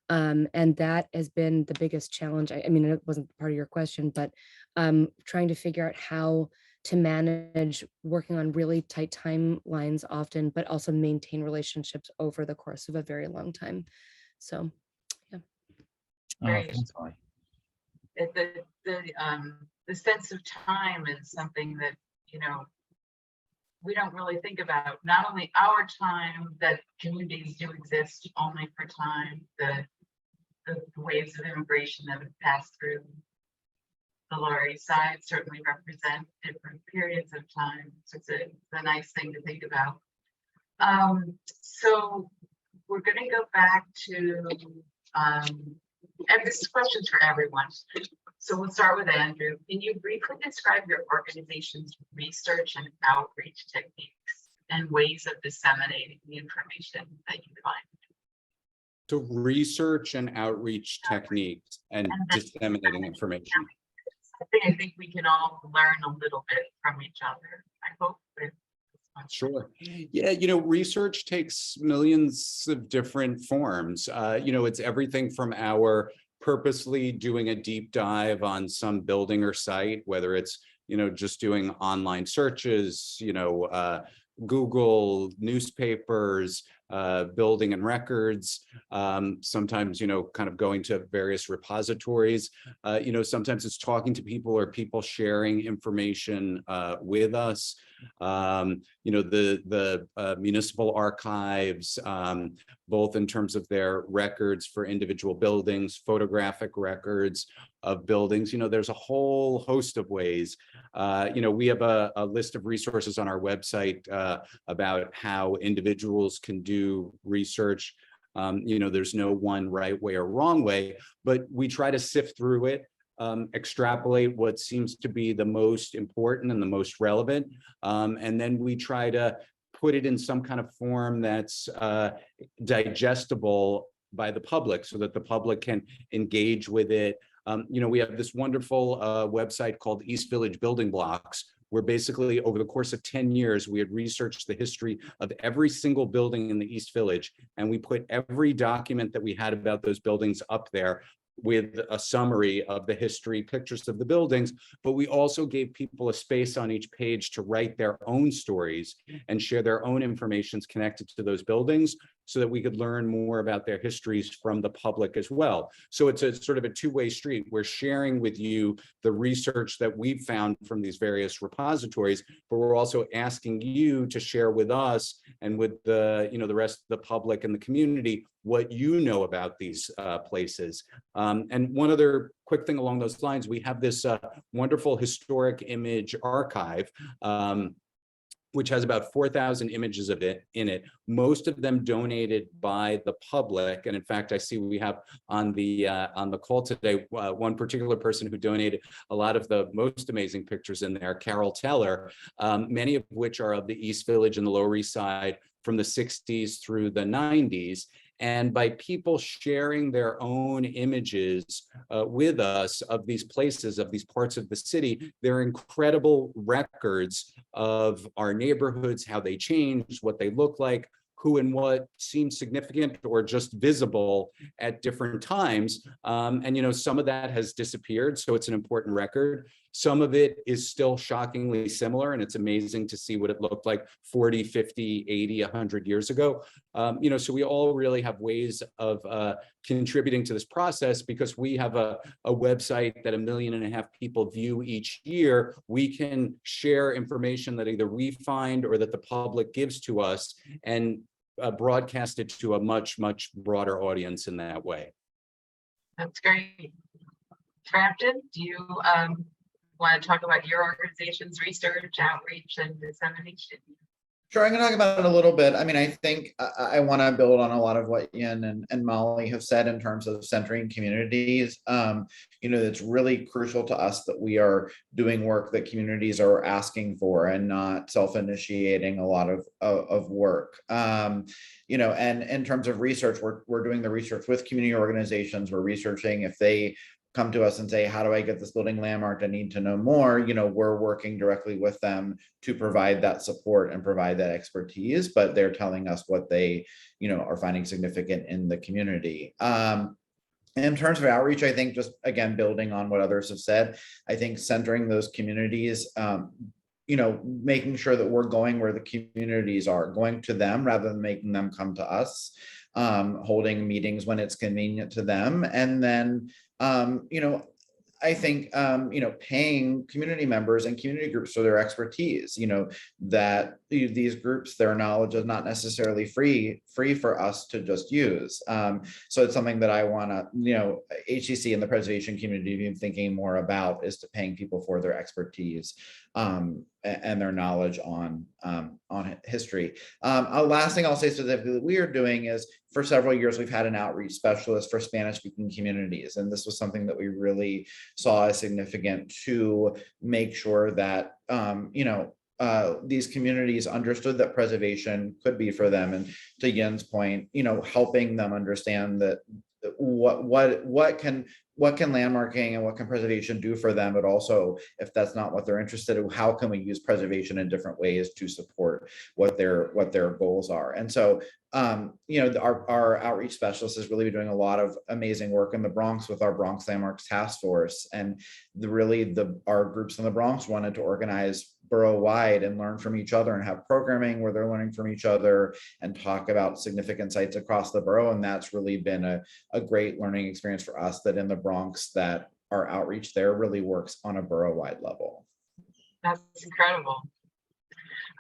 And that has been the biggest challenge. I mean, it wasn't part of your question, but trying to figure out how to manage working on really tight timelines often, but also maintain relationships over the course of a very long time. So, yeah. Great. Thanks, Molly. The sense of time is something that, you know, we don't really think about. Not only our time, that communities do exist only for time, the waves of immigration that have passed through the Lower East Side certainly represent different periods of time. So it's a nice thing to think about. So we're going to go back to, and this question's for everyone. So we'll start with Andrew. Can you briefly describe your organization's research and outreach techniques and ways of disseminating the information that you find? So research and outreach techniques and disseminating information. I think we can all learn a little bit from each other. I hope that. Sure. Yeah, you know, research takes millions of different forms. You know, it's everything from our purposely doing a deep dive on some building or site, whether it's, you know, just doing online searches, you know, Google, newspapers, building and records, sometimes, you know, kind of going to various repositories, you know, sometimes it's talking to people or people sharing information with us. You know, the municipal archives, both in terms of their records for individual buildings, photographic records of buildings, you know, there's a whole host of ways. You know, we have a list of resources on our website about how individuals can do research. You know, there's no one right way or wrong way, but we try to sift through it, extrapolate what seems to be the most important and the most relevant. And then we try to put it in some kind of form that's digestible by the public so that the public can engage with it. You know, we have this wonderful website called East Village Building Blocks, where basically over the course of 10 years, we had researched the history of every single building in the East Village. And we put every document that we had about those buildings up there with a summary of the history, pictures of the buildings, but we also gave people a space on each page to write their own stories and share their own information connected to those buildings so that we could learn more about their histories from the public as well. So it's a sort of a two-way street. We're sharing with you the research that we've found from these various repositories, but we're also asking you to share with us and with the, you know, the rest of the public and the community what you know about these places. And one other quick thing along those lines, we have this wonderful historic image archive, which has about 4,000 images of it in it, most of them donated by the public. And in fact, I see we have on the call today, one particular person who donated a lot of the most amazing pictures in there, Carol Teller, many of which are of the East Village and the Lower East Side from the 60s through the 90s. And by people sharing their own images with us of these places, of these parts of the city, they're incredible records of our neighborhoods, how they changed, what they look like, who and what seems significant or just visible at different times. And, you know, some of that has disappeared, so it's an important record. Some of it is still shockingly similar, and it's amazing to see what it looked like 40, 50, 80, 100 years ago. You know, so we all really have ways of contributing to this process because we have a website that 1.5 million people view each year. We can share information that either we find or that the public gives to us and broadcast it to a much, much broader audience in that way. That's great. Frampton, do you want to talk about your organization's research, outreach, and dissemination? Sure, I can talk about it a little bit. I mean, I think I want to build on a lot of what Yin and Molly have said in terms of centering communities. You know, it's really crucial to us that we are doing work that communities are asking for and not self-initiating a lot of work. You know, and in terms of research, we're doing the research with community organizations. We're researching if they come to us and say, how do I get this building landmarked? I need to know more. We're working directly with them to provide that support and provide that expertise, but they're telling us what they, are finding significant in the community. In terms of outreach, I think just, again, building on what others have said, I think centering those communities, making sure that we're going where the communities are, going to them rather than making them come to us, holding meetings when it's convenient to them. And then, I think, paying community members and community groups for their expertise, that these groups, their knowledge is not necessarily free for us to just use. So it's something that I want to, HCC and the preservation community be thinking more about, is to paying people for their expertise and their knowledge on history. Last thing I'll say specifically that we are doing is, for several years, we've had an outreach specialist for Spanish-speaking communities. And this was something that we really saw as significant to make sure that, these communities understood that preservation could be for them. And to Yin's point, helping them understand that what can landmarking and what can preservation do for them, but also, if that's not what they're interested in, how can we use preservation in different ways to support what their goals are. And so our outreach specialist has really been doing a lot of amazing work in the Bronx with our Bronx Landmarks Task Force. And our groups in the Bronx wanted to organize borough-wide and learn from each other and have programming where they're learning from each other and talk about significant sites across the borough. And that's really been a great learning experience for us, that in the Bronx, that our outreach there really works on a borough-wide level. That's incredible.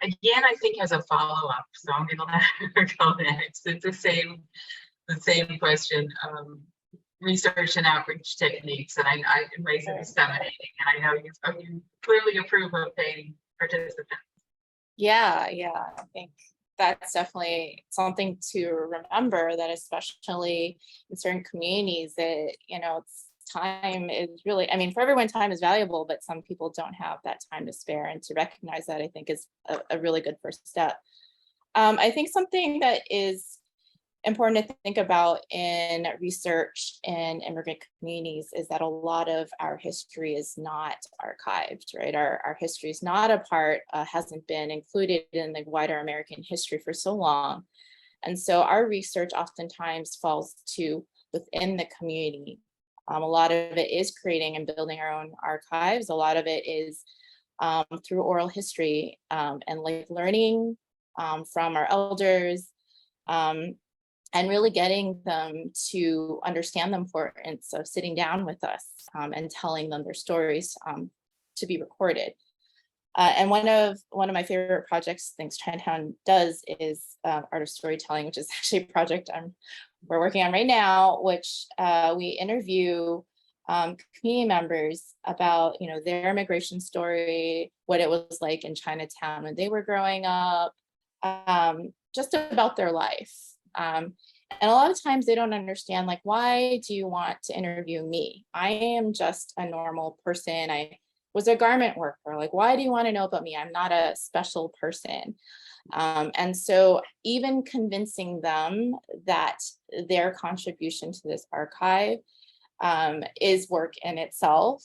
Again, I think has a follow-up, so I'm going to let her go next. It's the same question. Research and outreach techniques, and I'm raising and disseminating, and I know you clearly approve of paying participants. Yeah, I think that's definitely something to remember, that especially in certain communities, that time is really, for everyone, time is valuable, but some people don't have that time to spare, and to recognize that, I think, is a really good first step. I think something that is important to think about in research in immigrant communities is that a lot of our history is not archived, right? Our history is not a part, hasn't been included in the wider American history for so long. And so our research oftentimes falls to within the community. A lot of it is creating and building our own archives. A lot of it is through oral history and learning from our elders, and really getting them to understand the importance of sitting down with us and telling them their stories to be recorded. And one of my favorite projects, things Chinatown does, is art of storytelling, which is actually a project we're working on right now, which we interview community members about their immigration story, what it was like in Chinatown when they were growing up, just about their life. And a lot of times they don't understand, like, why do you want to interview me? I am just a normal person. I was a garment worker. Like, why do you want to know about me? I'm not a special person. And so even convincing them that their contribution to this archive is work in itself.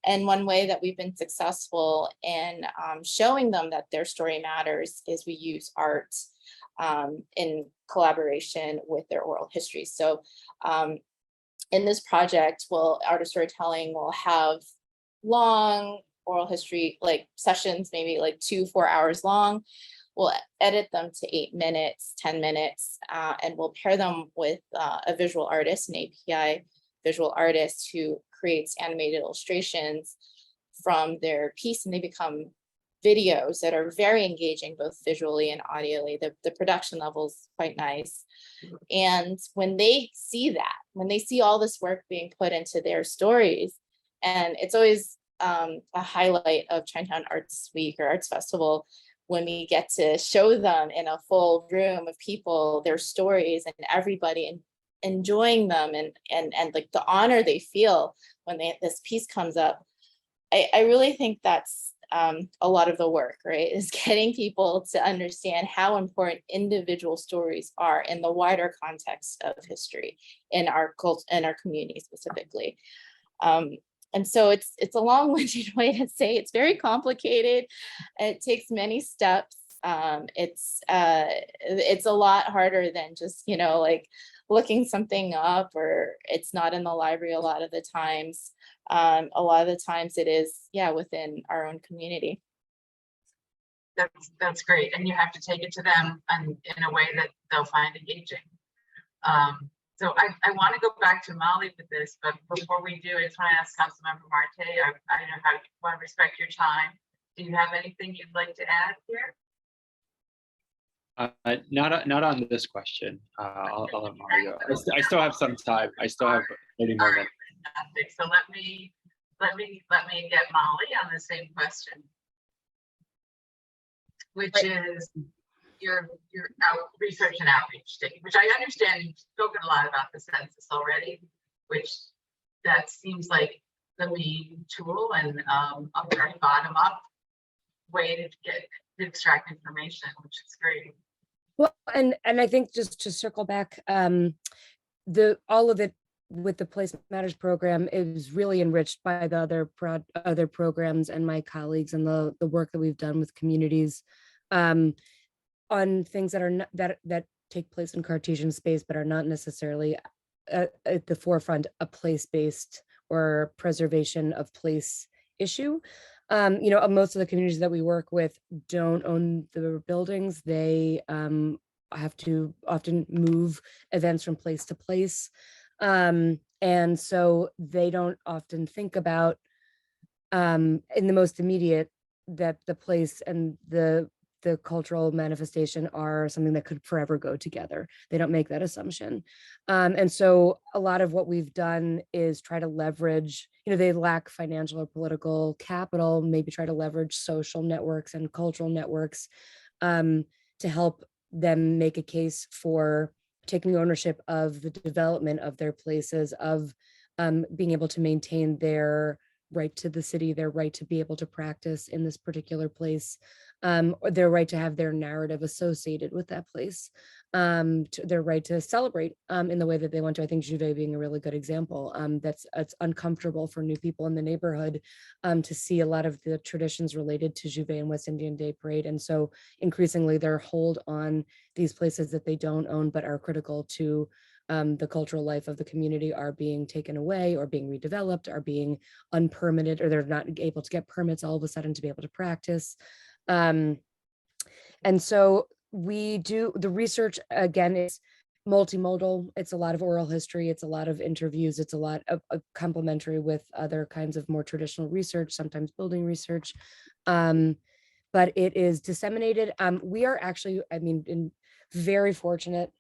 And one way that we've been successful in showing them that their story matters is we use art in collaboration with their oral history. So in this project, art of storytelling will have long oral history, like sessions, maybe like 2-4 hours long. We'll edit them to 8 minutes, 10 minutes, and we'll pair them with a visual artist, an API visual artist who creates animated illustrations from their piece, and they become videos that are very engaging, both visually and audially. The production level is quite nice. And when they see that, when they see all this work being put into their stories, and it's always a highlight of Chinatown Arts Week or Arts Festival, when we get to show them in a full room of people, their stories, and everybody enjoying them, and like the honor they feel when this piece comes up. I really think that's a lot of the work, right? Is getting people to understand how important individual stories are in the wider context of history in our community specifically. And so it's a long-winded way to say it's very complicated. It takes many steps. It's a lot harder than just, like looking something up, or it's not in the library a lot of the times. A lot of the times it is, within our own community. That's great. And you have to take it to them in a way that they'll find engaging. So I want to go back to Molly with this, but before we do, I just want to ask Councilmember Marte, I know how you want to respect your time. Do you have anything you'd like to add here? Not on this question. I'll let Molly go. I still have some time. I still have 30 more minutes. So let me get Molly on the same question, which is your research and outreach thing, which I understand you've spoken a lot about the census already, which that seems like the main tool and a very bottom up way to extract information, which is great. Well, and I think just to circle back, all of it with the Place Matters program is really enriched by the other programs and my colleagues and the work that we've done with communities on things that are that take place in Cartesian space, but are not necessarily at the forefront a place-based or preservation of place issue. Most of the communities that we work with don't own the buildings. They have to often move events from place to place. And so they don't often think about in the most immediate that the place and the cultural manifestation are something that could forever go together. They don't make that assumption. And so a lot of what we've done is try to leverage, they lack financial or political capital, maybe try to leverage social networks and cultural networks to help them make a case for taking ownership of the development of their places, of being able to maintain their right to the city, their right to be able to practice in this particular place, or their right to have their narrative associated with that place, their right to celebrate in the way that they want to. I think Juve being a really good example. It's uncomfortable for new people in the neighborhood to see a lot of the traditions related to Juve and West Indian Day Parade. And so increasingly their hold on these places that they don't own but are critical to the cultural life of the community are being taken away or being redeveloped, are being unpermitted, or they're not able to get permits all of a sudden to be able to practice. And so we do, the research again is multimodal. It's a lot of oral history. It's a lot of interviews. It's a lot of complementary with other kinds of more traditional research, sometimes building research. But it is disseminated. We are actually, very fortunate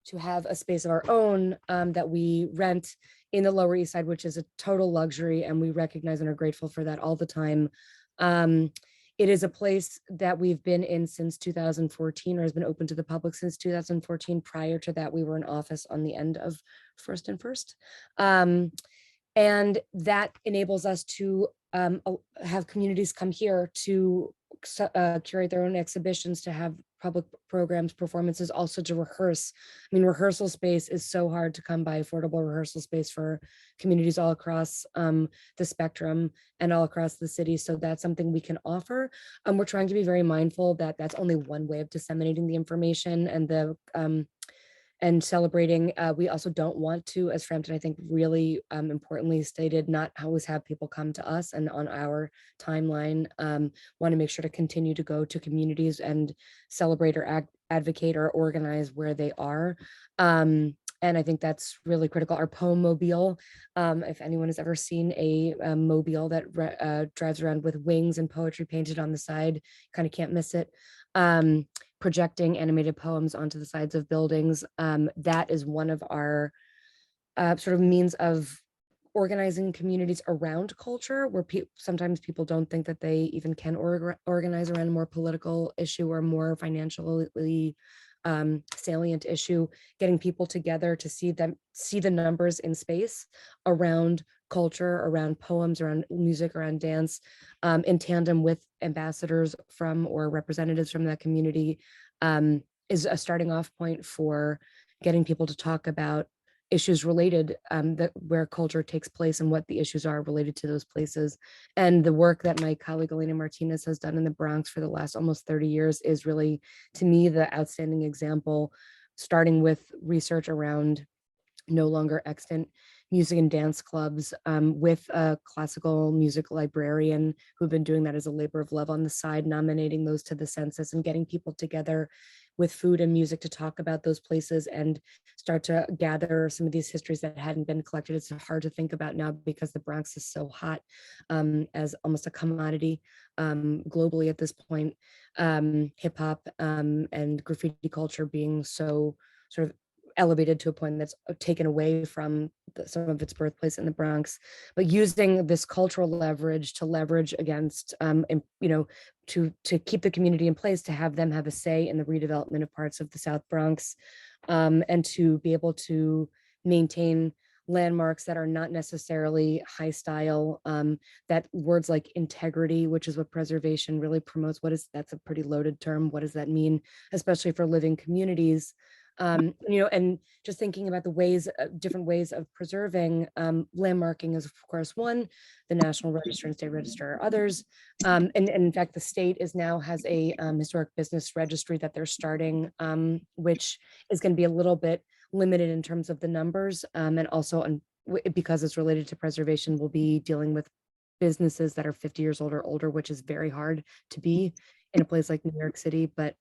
to have a space of our own that we rent in the Lower East Side, which is a total luxury, and we recognize and are grateful for that all the time. It is a place that we've been in since 2014, or has been open to the public since 2014. Prior to that, we were in office on the end of First and First. And that enables us to have communities come here to curate their own exhibitions, to have public programs, performances, also to rehearse. Rehearsal space is so hard to come by, affordable rehearsal space for communities all across the spectrum and all across the city. So that's something we can offer. We're trying to be very mindful that that's only one way of disseminating the information and celebrating. We also don't want to, as Frampton, I think, really importantly stated, not always have people come to us and on our timeline. Want to make sure to continue to go to communities and celebrate or advocate or organize where they are. And I think that's really critical. Our poem mobile, if anyone has ever seen a mobile that drives around with wings and poetry painted on the side, kind of can't miss it. Projecting animated poems onto the sides of buildings. That is one of our sort of means of organizing communities around culture, where sometimes people don't think that they even can organize around a more political issue or more financially salient issue. Getting people together to see the numbers in space around culture, around poems, around music, around dance, in tandem with ambassadors from or representatives from that community, is a starting off point for getting people to talk about issues related that where culture takes place and what the issues are related to those places. And the work that my colleague Elena Martinez has done in the Bronx for the last almost 30 years is really, to me, the outstanding example, starting with research around no longer extant music and dance clubs with a classical music librarian who've been doing that as a labor of love on the side, nominating those to the census and getting people together with food and music to talk about those places and start to gather some of these histories that hadn't been collected. It's hard to think about now because the Bronx is so hot as almost a commodity globally at this point. Hip hop and graffiti culture being so sort of elevated to a point that's taken away from some of its birthplace in the Bronx, but using this cultural leverage to leverage against, to keep the community in place, to have them have a say in the redevelopment of parts of the South Bronx, and to be able to maintain landmarks that are not necessarily high style, that words like integrity, which is what preservation really promotes. That's a pretty loaded term. What does that mean, especially for living communities? And just thinking about the different ways of preserving, landmarking is of course one, the National Register and State Register are others. And in fact, the state has a historic business registry that they're starting, which is going to be a little bit limited in terms of the numbers. And also because it's related to preservation, we'll be dealing with businesses that are 50 years old or older, which is very hard to be in a place like New York City. But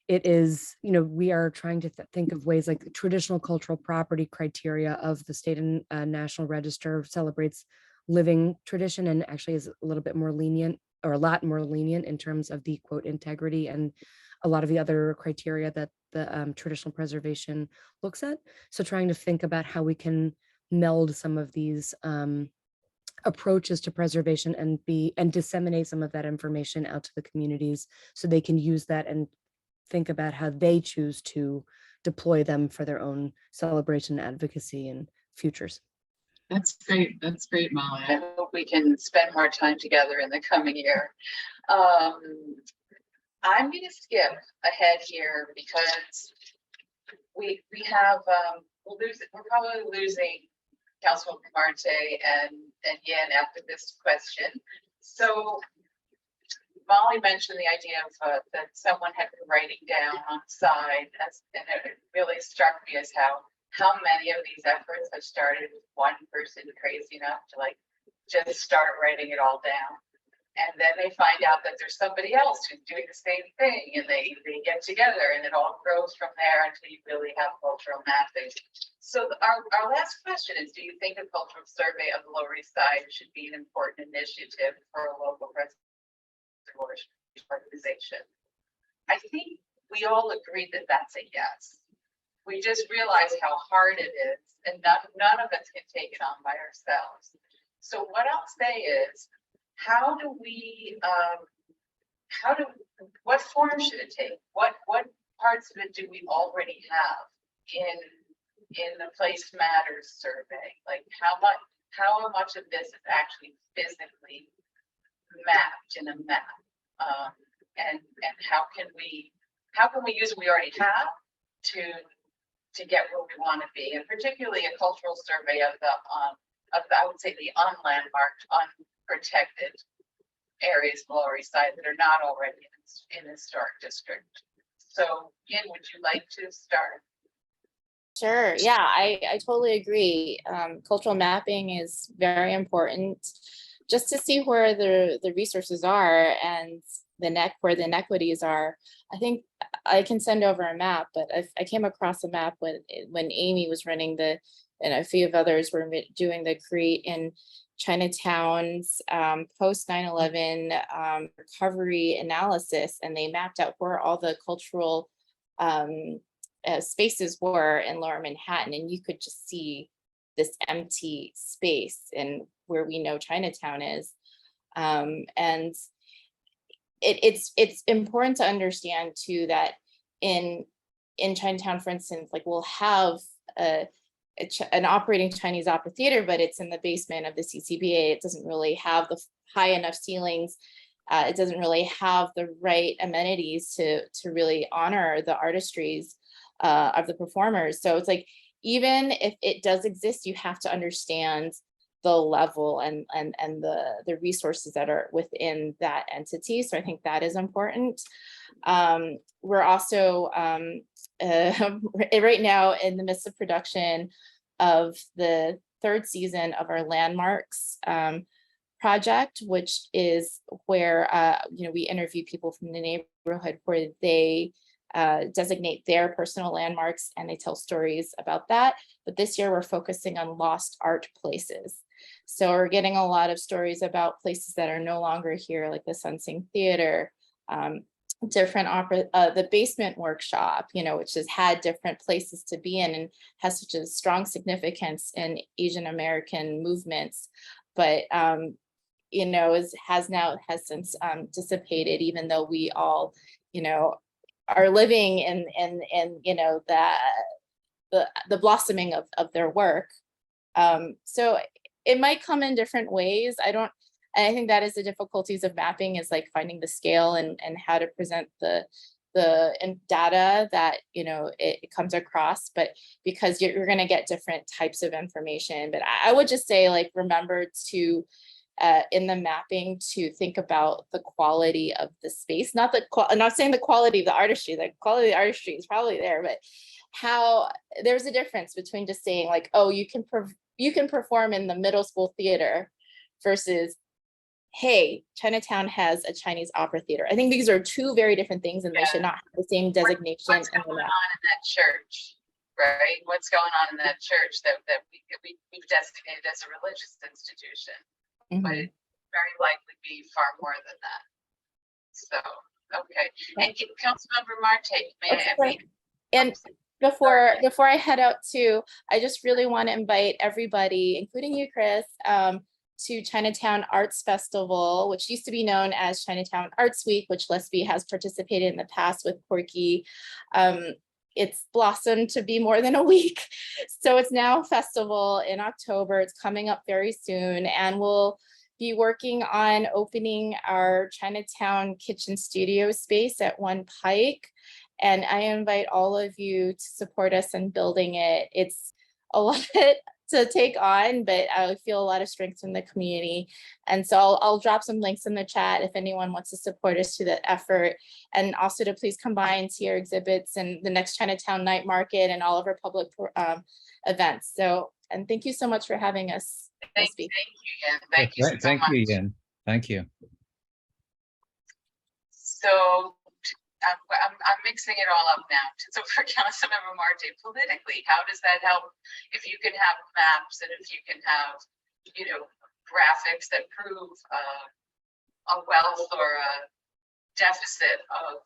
it is, we are trying to think of ways like traditional cultural property criteria of the state and National Register celebrates living tradition and actually is a little bit more lenient, or a lot more lenient in terms of the quote integrity and a lot of the other criteria that the traditional preservation looks at. So trying to think about how we can meld some of these approaches to preservation and disseminate some of that information out to the communities so they can use that and think about how they choose to deploy them for their own celebration, advocacy, and futures. That's great. That's great, Molly. I hope we can spend more time together in the coming year. I'm going to skip ahead here because we have we're probably losing Councilmember Marte and Yin after this question. So Molly mentioned the idea of that someone had been writing down on the side, and it really struck me as how many of these efforts have started with one person crazy enough to just start writing it all down, and then they find out that there's somebody else who's doing the same thing, and they get together, and it all grows from there until you really have cultural mapping. So our last question is: do you think a cultural survey of the Lower East Side should be an important initiative for a local president organization? I think we all agree that that's a yes. We just realize how hard it is, and none of us can take it on by ourselves. So what I'll say is, what form should it take? What parts of it do we already have in the Place Matters survey? Like how much of this is actually physically mapped in a map, and how can we use what we already have to get where we want to be, and particularly a cultural survey of the I would say the unlandmarked, unprotected areas of the Lower East Side that are not already in the historic district. So Yin, would you like to start? Sure. Yeah, I totally agree. Cultural mapping is very important just to see where the resources are and where the inequities are. I think I can send over a map, but I came across a map when Amy was running and a few of others were doing the Create in Chinatown's post 9/11 recovery analysis, and they mapped out where all the cultural spaces were in Lower Manhattan, and you could just see this empty space in where we know Chinatown is, and it's important to understand too that in Chinatown, for instance, like we'll have an operating Chinese opera theater, but it's in the basement of the CCBA. It doesn't really have the high enough ceilings. It doesn't really have the right amenities to really honor the artistries of the performers. So it's like even if it does exist, you have to understand the level and the resources that are within that entity. So I think that is important. We're also right now in the midst of production of the 3rd season of our landmarks project, which is where we interview people from the neighborhood where they designate their personal landmarks and they tell stories about that. But this year we're focusing on lost art places. So we're getting a lot of stories about places that are no longer here, like the Sun Sing Theater, different opera, the basement workshop, which has had different places to be in and has such a strong significance in Asian American movements, but has since dissipated, even though we all, are living in the blossoming of their work. So it might come in different ways. I think that is the difficulties of mapping, is like finding the scale and how to present the data that it comes across, but because you're going to get different types of information. But I would just say, like, remember to in the mapping to think about the quality of the space, I'm not saying the quality of the artistry. The quality of the artistry is probably there, but how there's a difference between just saying like, oh, you can perform in the middle school theater versus, hey, Chinatown has a Chinese opera theater. I think these are two very different things, and they should not have the same designation. What's going on in that church, right? What's going on in that church that we've designated as a religious institution, but it very likely be far more than that. So, okay. And Councilmember Marte, may I? And before I head out too, I just really want to invite everybody, including you, Chris, to Chinatown Arts Festival, which used to be known as Chinatown Arts Week, which Lesby has participated in the past with Corky. It's blossomed to be more than a week. So it's now a festival in October. It's coming up very soon, and we'll be working on opening our Chinatown kitchen studio space at One Pike. And I invite all of you to support us in building it. It's a lot to take on, but I feel a lot of strength in the community. And so I'll drop some links in the chat if anyone wants to support us to the effort, and also to please come by and see our exhibits and the next Chinatown Night Market and all of our public events. So, and thank you so much for having us. Thank you, Yin. Thank you so much. Thank you, Yin. Thank you. So I'm mixing it all up now. So for Councilmember Marte, politically, how does that help if you can have maps and if you can have, graphics that prove a wealth or a deficit of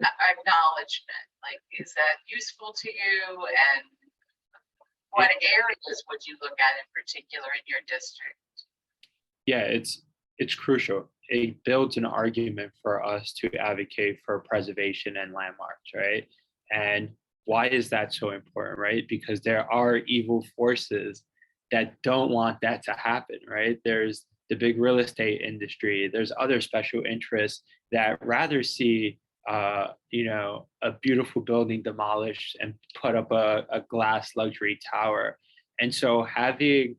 acknowledgement? Like, is that useful to you? And what areas would you look at in particular in your district? Yeah, it's crucial. It builds an argument for us to advocate for preservation and landmarks, right? And why is that so important, right? Because there are evil forces that don't want that to happen, right? There's the big real estate industry. There's other special interests that rather see, a beautiful building demolished and put up a glass luxury tower. And so having,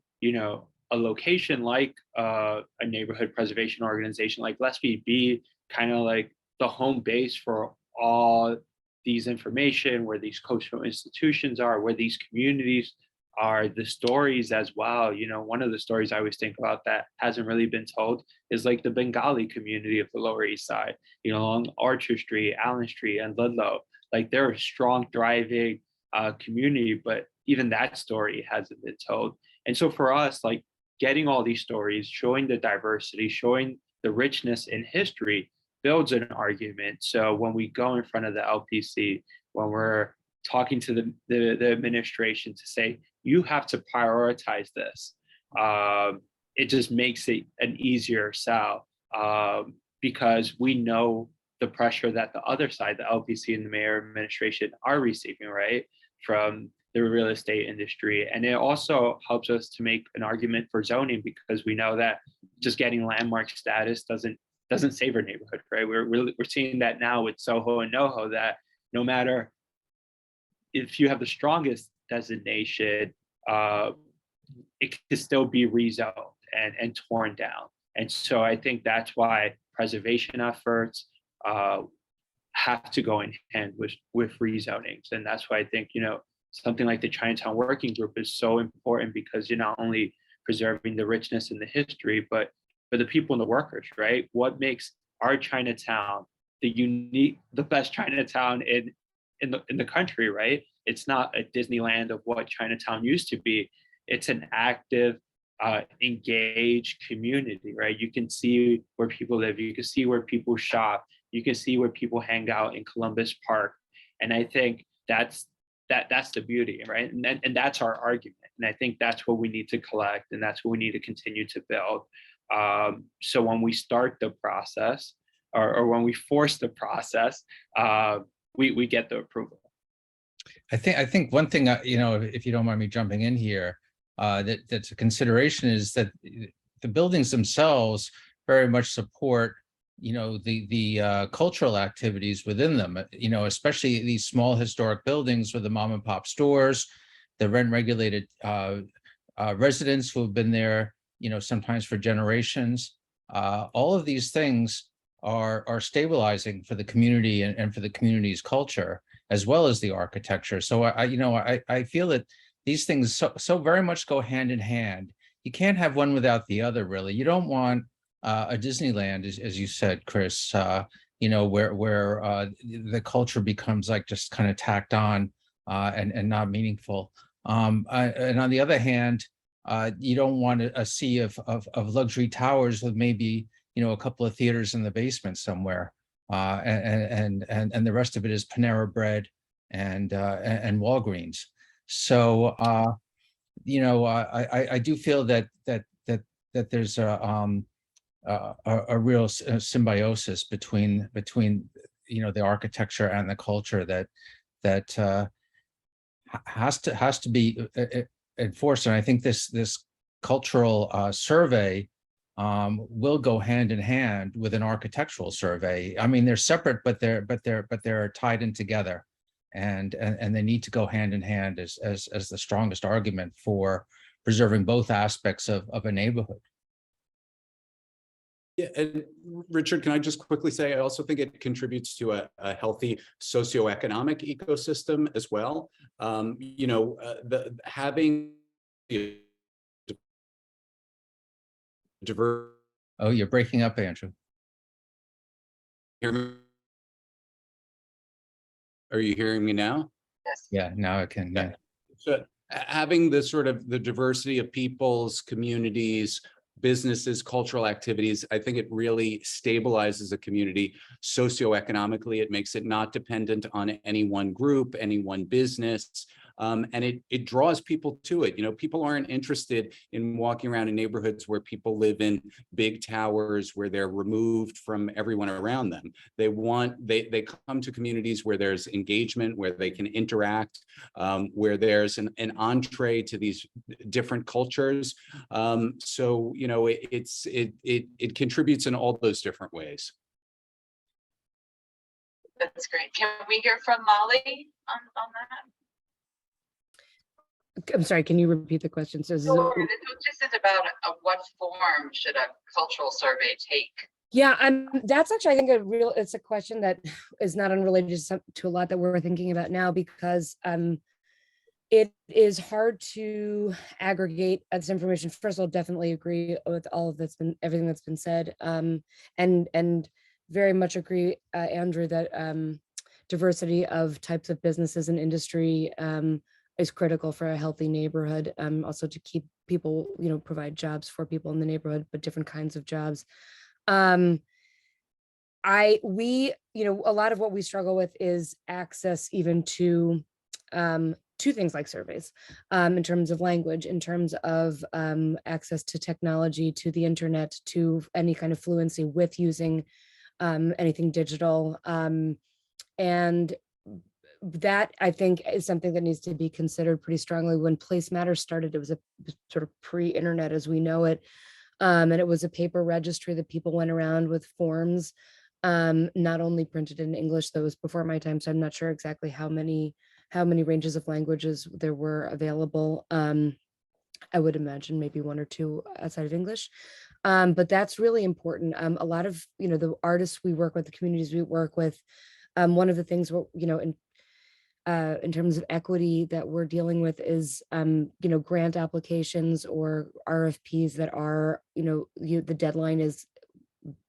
a location like a neighborhood preservation organization like Lesby be kind of like the home base for all these information, where these cultural institutions are, where these communities are, the stories as well. One of the stories I always think about that hasn't really been told is like the Bengali community of the Lower East Side, along Archer Street, Allen Street, and Ludlow. Like, they're a strong, thriving community, but even that story hasn't been told. And so for us, like, getting all these stories, showing the diversity, showing the richness in history builds an argument. So when we go in front of the LPC, when we're talking to the administration to say, you have to prioritize this, it just makes it an easier sell, because we know the pressure that the other side, the LPC and the mayor administration, are receiving, right, from the real estate industry. And it also helps us to make an argument for zoning, because we know that just getting landmark status doesn't save our neighborhood, right? We're seeing that now with Soho and NoHo, that no matter if you have the strongest designation, it can still be rezoned and torn down. And so I think that's why preservation efforts have to go in hand with rezonings. And that's why I think, something like the Chinatown Working Group is so important, because you're not only preserving the richness and the history, but for the people and the workers, right? What makes our Chinatown the best Chinatown in the country, right? It's not a Disneyland of what Chinatown used to be. It's an active, engaged community, right? You can see where people live, you can see where people shop, you can see where people hang out in Columbus Park. And I think that's the beauty, right? And that's our argument. And I think that's what we need to collect, and that's what we need to continue to build. So when we start the process, or when we force the process, we get the approval. I think one thing, if you don't mind me jumping in here, that's a consideration is that the buildings themselves very much support, the cultural activities within them, especially these small historic buildings with the mom and pop stores, the rent regulated residents who have been there, sometimes for generations. All of these things are stabilizing for the community and for the community's culture, as well as the architecture. So I feel that these things so very much go hand in hand. You can't have one without the other, really. You don't want a Disneyland, as you said, Chris, where the culture becomes like just kind of tacked on and not meaningful. And on the other hand, you don't want a sea of luxury towers with maybe a couple of theaters in the basement somewhere, and the rest of it is Panera Bread and Walgreens. So I do feel that there's a real symbiosis between the architecture and the culture that has to be enforced. And I think this cultural survey will go hand in hand with an architectural survey. I mean, they're separate, but they're tied in together, and they need to go hand in hand as the strongest argument for preserving both aspects of a neighborhood. Yeah, and Richard, can I just quickly say, I also think it contributes to a healthy socioeconomic ecosystem as well. Having diverse. Oh, you're breaking up, Andrew. Are you hearing me now? Yes. Yeah, now I can. Yeah. So having the sort of the diversity of peoples, communities, businesses, cultural activities, I think it really stabilizes a community socioeconomically. It makes it not dependent on any one group, any one business. And it draws people to it. People aren't interested in walking around in neighborhoods where people live in big towers where they're removed from everyone around them. They come to communities where there's engagement, where they can interact, where there's an entree to these different cultures. So it contributes in all those different ways. That's great. Can we hear from Molly on that? I'm sorry, can you repeat the question? So Sure. This is about what form should a cultural survey take? Yeah, that's actually, I think, it's a question that is not unrelated to a lot that we're thinking about now, because it is hard to aggregate this information. First of all, definitely agree with everything that's been said, and very much agree, Andrew, that diversity of types of businesses and industry is critical for a healthy neighborhood. Also to keep people, provide jobs for people in the neighborhood, but different kinds of jobs. A lot of what we struggle with is access even to things like surveys, in terms of language, in terms of access to technology, to the internet, to any kind of fluency with using anything digital. And that, I think, is something that needs to be considered pretty strongly. When Place Matters started, it was a sort of pre-internet as we know it. And it was a paper registry that people went around with forms, not only printed in English. That was before my time, so I'm not sure exactly how many how many ranges of languages there were available. I would imagine maybe one or two outside of English. But that's really important. A lot of, the artists we work with, the communities we work with, one of the things, in terms of equity that we're dealing with is, grant applications or RFPs that are, the deadline is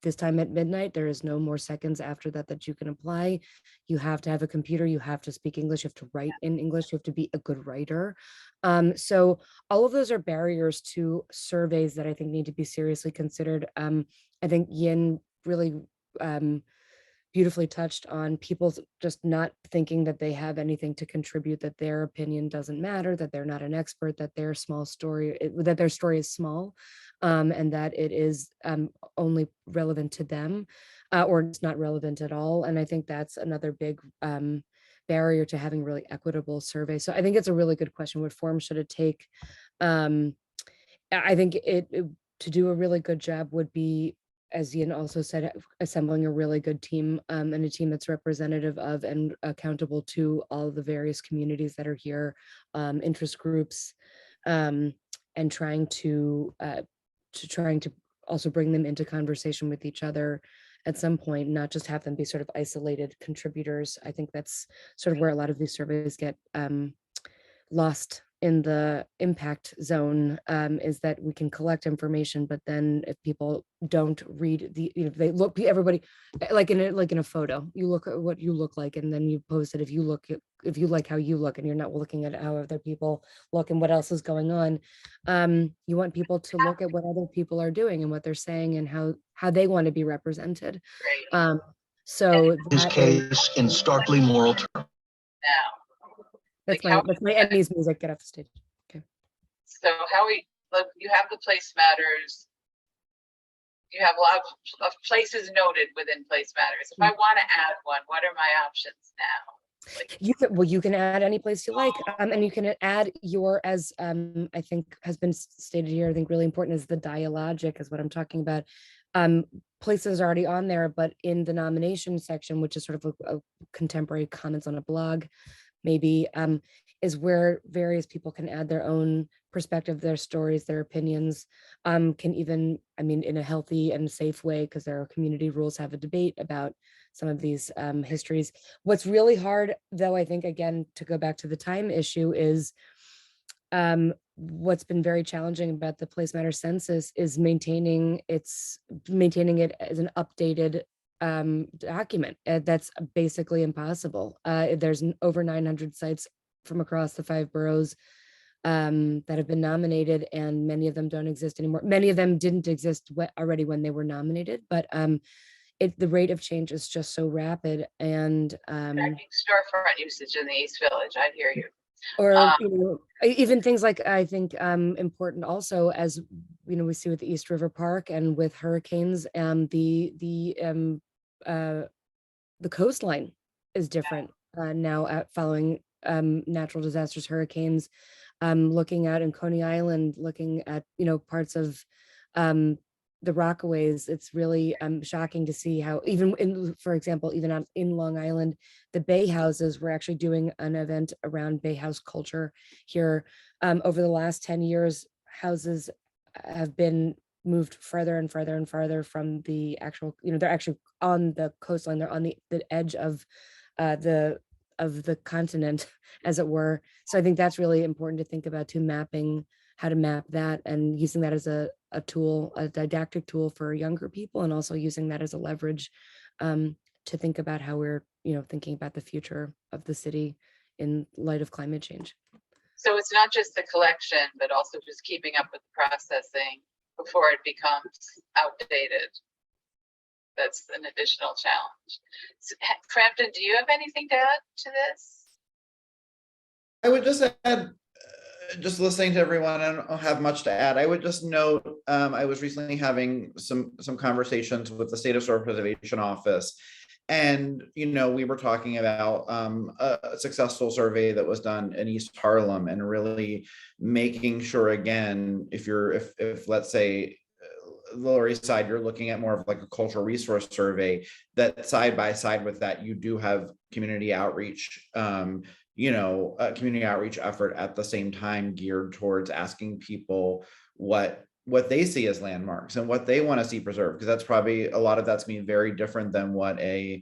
this time at midnight. There is no more seconds after that you can apply. You have to have a computer, you have to speak English, you have to write in English, you have to be a good writer. So all of those are barriers to surveys that I think need to be seriously considered. I think Yin really beautifully touched on people just not thinking that they have anything to contribute, that their opinion doesn't matter, that they're not an expert, that their story is small, and that it is only relevant to them, or it's not relevant at all. And I think that's another big barrier to having really equitable surveys. So I think it's a really good question. What form should it take? I think to do a really good job would be, as Ian also said, assembling a really good team, and a team that's representative of and accountable to all of the various communities that are here, interest groups, and trying to also bring them into conversation with each other at some point, not just have them be sort of isolated contributors. I think that's sort of where a lot of these surveys get lost in the impact zone, is that we can collect information, but then if people don't read they look, everybody, like in a photo, you look at what you look like and then you post it. If you like how you look and you're not looking at how other people look and what else is going on, you want people to look at what other people are doing and what they're saying and how they want to be represented. Great. So This case in starkly moral terms. Now, that's like my Emmy's music. Get off the stage. Okay. so how we look, you have the place matters. You have a lot of places noted within place matters. If I want to add one, what are my options now? Like, You can add any place you like, and you can add as I think has been stated here. I think really important is the dialogic is what I'm talking about. Places are already on there, but in the nomination section, which is sort of a contemporary comments on a blog, maybe, is where various people can add their own perspective, their stories, their opinions, can even, in a healthy and safe way, because there are community rules, have a debate about some of these histories. What's really hard, though, I think, again, to go back to the time issue, is what's been very challenging about the Place Matters census is maintaining it as an updated document. That's basically impossible. There's over 900 sites from across the 5 boroughs that have been nominated, and many of them don't exist anymore. Many of them didn't exist already when they were nominated, but the rate of change is just so rapid. And storefront usage in the East Village, I hear you. Or even things like, I think important also, as we see with the East River Park and with hurricanes, the coastline is different now following natural disasters, hurricanes. Looking out in Coney Island, looking at parts of the Rockaways, it's really shocking to see how for example, even in Long Island, the Bay Houses, were actually doing an event around Bay House culture here. Over the last 10 years, houses have been moved further and further and farther from the actual, they're actually on the coastline, they're on the edge of the continent, as it were. So I think that's really important to think about, how to map that, and using that as a tool, a didactic tool for younger people, and also using that as a leverage to think about how we're thinking about the future of the city in light of climate change. So it's not just the collection, but also just keeping up with the processing before it becomes outdated. That's an additional challenge. So, Frampton, do you have anything to add to this? I would just add, just listening to everyone, I don't have much to add. I would just note, I was recently having some conversations with the State Historic Preservation Office, and we were talking about a successful survey that was done in East Harlem, and really making sure, again, if let's say the Lower East Side, you're looking at more of like a cultural resource survey, that side by side with that, you do have community outreach, a community outreach effort at the same time geared towards asking people what they see as landmarks and what they want to see preserved, because that's probably a lot of that's being very different than what a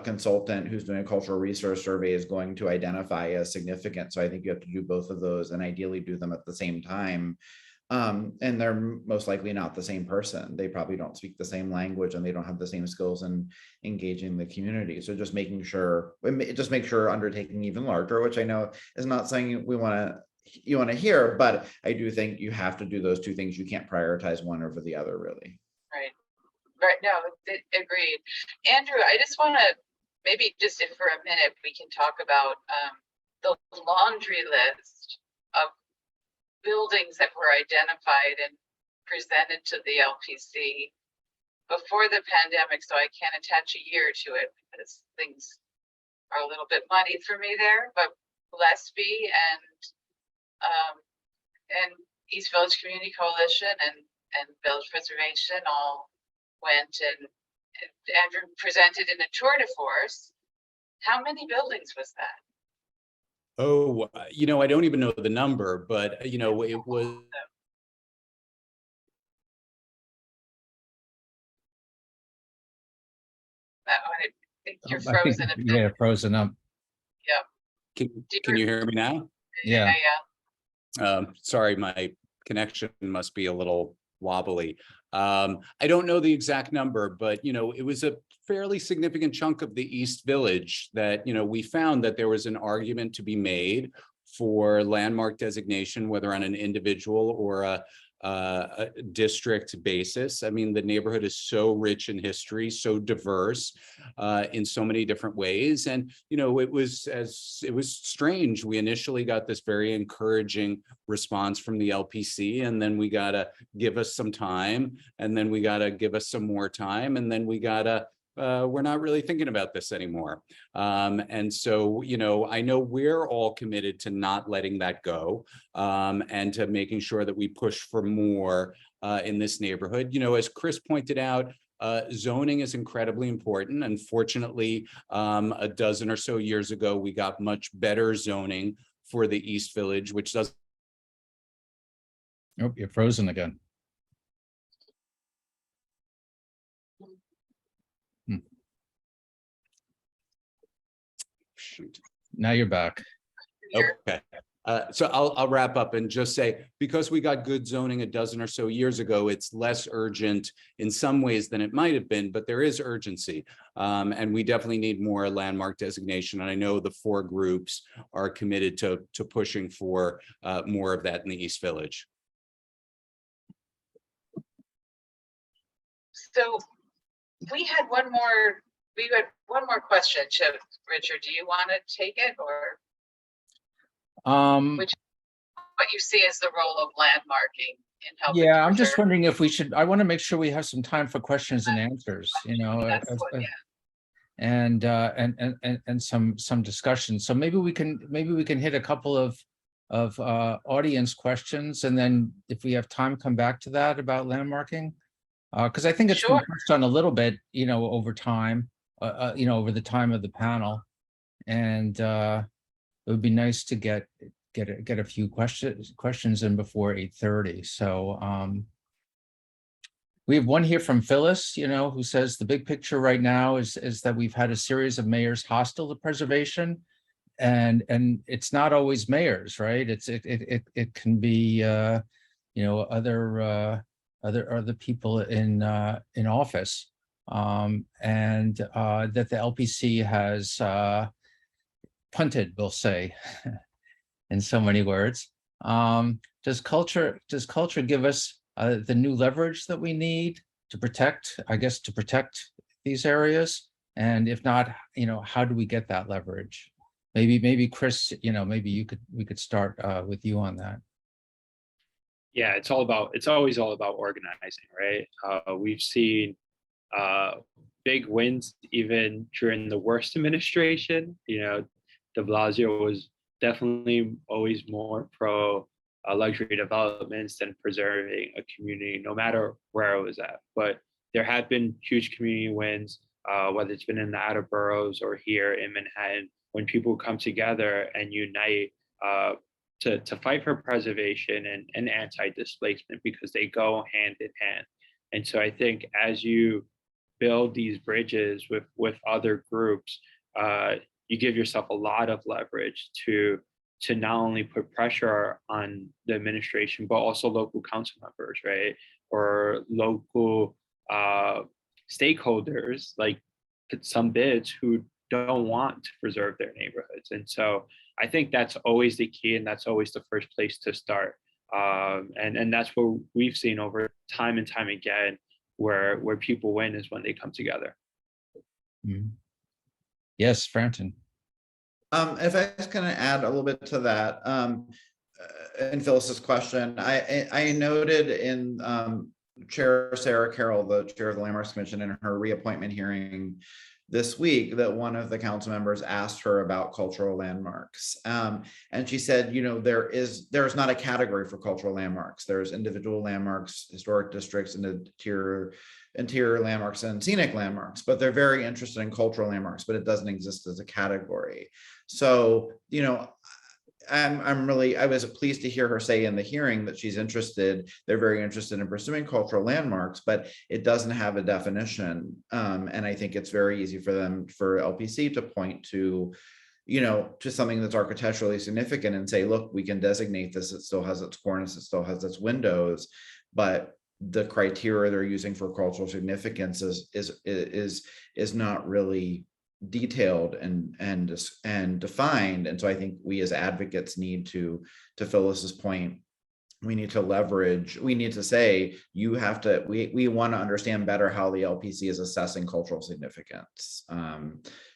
consultant who's doing a cultural resource survey is going to identify as significant. So I think you have to do both of those and ideally do them at the same time. And they're most likely not the same person. They probably don't speak the same language and they don't have the same skills in engaging the community. So just make sure undertaking even larger, which I know is not something you want to hear, but I do think you have to do those two things. You can't prioritize one over the other, really. Right. No, agreed. Andrew, I just want to maybe just if for a minute we can talk about the laundry list of buildings that were identified and presented to the LPC before the pandemic. So I can't attach a year to it because things are a little bit muddy for me there. But Gillespie and East Village Community Coalition and Village Preservation all went and Andrew presented in a tour de force. How many buildings was that? Oh, I don't even know the number, but it was. I think you're I think, frozen. yeah, frozen up. Yeah. Can you hear me now? Yeah. Sorry, my connection must be a little wobbly. I don't know the exact number, but it was a fairly significant chunk of the East Village that we found that there was an argument to be made for landmark designation, whether on an individual or a district basis. I mean, the neighborhood is so rich in history, so diverse in so many different ways. And, it was strange. We initially got this very encouraging response from the LPC, and then we got to give us some time, and then we got to give us some more time, and then we got to we're not really thinking about this anymore. And so, I know we're all committed to not letting that go and to making sure that we push for more in this neighborhood. As Chris pointed out, zoning is incredibly important. And fortunately, a dozen or so years ago, we got much better zoning for the East Village, which does. Oh, you're frozen again. Shoot. Now you're back. Okay. So I'll wrap up and just say, because we got good zoning a dozen or so years ago, it's less urgent in some ways than it might have been, but there is urgency. And we definitely need more landmark designation. And I know the four groups are committed to pushing for more of that in the East Village. So we had one more question. Richard, do you want to take it, or what you see as the role of landmarking in helping? Yeah, I'm just wondering if we should, I want to make sure we have some time for questions and answers, and some discussion. So maybe we can hit a couple of audience questions, and then if we have time, come back to that about landmarking. Because I think it's been touched on a little bit, over time, over the time of the panel, and it would be nice to get a few questions in before 8:30. So we have one here from Phyllis, who says the big picture right now is that we've had a series of mayors hostile to preservation, and it's not always mayors, right? It can be other people in office, and that the LPC has punted, we'll say, in so many words. Does culture give us the new leverage that we need to protect these areas? And if not, how do we get that leverage? Maybe Chris, maybe we could start with you on that. Yeah, it's always all about organizing, right? We've seen big wins even during the worst administration. De Blasio was definitely always more pro luxury developments than preserving a community, no matter where it was at. But there have been huge community wins, whether it's been in the outer boroughs or here in Manhattan, when people come together and unite to fight for preservation and anti-displacement, because they go hand in hand. And so I think as you build these bridges with other groups, you give yourself a lot of leverage to not only put pressure on the administration, but also local council members, right? Or local stakeholders, like some bids who don't want to preserve their neighborhoods. And so I think that's always the key, and that's always the first place to start. And that's what we've seen over time and time again, where people win is when they come together. Mhm. Yes, Frampton. If I was going to add a little bit to that, in Phyllis's question, I noted in Chair Sarah Carroll, the chair of the Landmarks Commission, in her reappointment hearing this week, that one of the council members asked her about cultural landmarks. And she said, you know, there's not a category for cultural landmarks. There's individual landmarks, historic districts, and interior landmarks and scenic landmarks, but they're very interested in cultural landmarks, but it doesn't exist as a category. So, you know, I was pleased to hear her say in the hearing that they're very interested in pursuing cultural landmarks, but it doesn't have a definition. And I think it's very easy for LPC to point to, you know, to something that's architecturally significant and say, look, we can designate this. It still has its cornice, it still has its windows, but the criteria they're using for cultural significance is not really detailed and defined. And so I think we as advocates need to Phyllis's point, we need to leverage, we need to say, we want to understand better how the LPC is assessing cultural significance.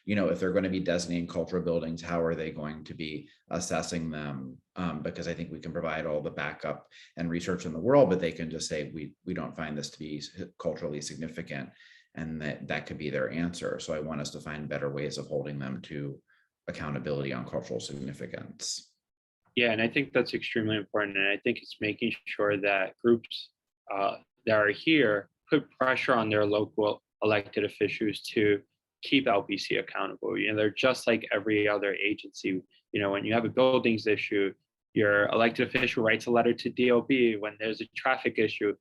You know, if they're going to be designating cultural buildings, how are they going to be assessing them? Because I think we can provide all the backup and research in the world, but they can just say, we don't find this to be culturally significant. And that could be their answer. So I want us to find better ways of holding them to accountability on cultural significance. Yeah, and I think that's extremely important. And I think it's making sure that groups that are here put pressure on their local elected officials to keep LPC accountable. You know, they're just like every other agency. You know, when you have a buildings issue, your elected official writes a letter to DOB. When there's a traffic issue,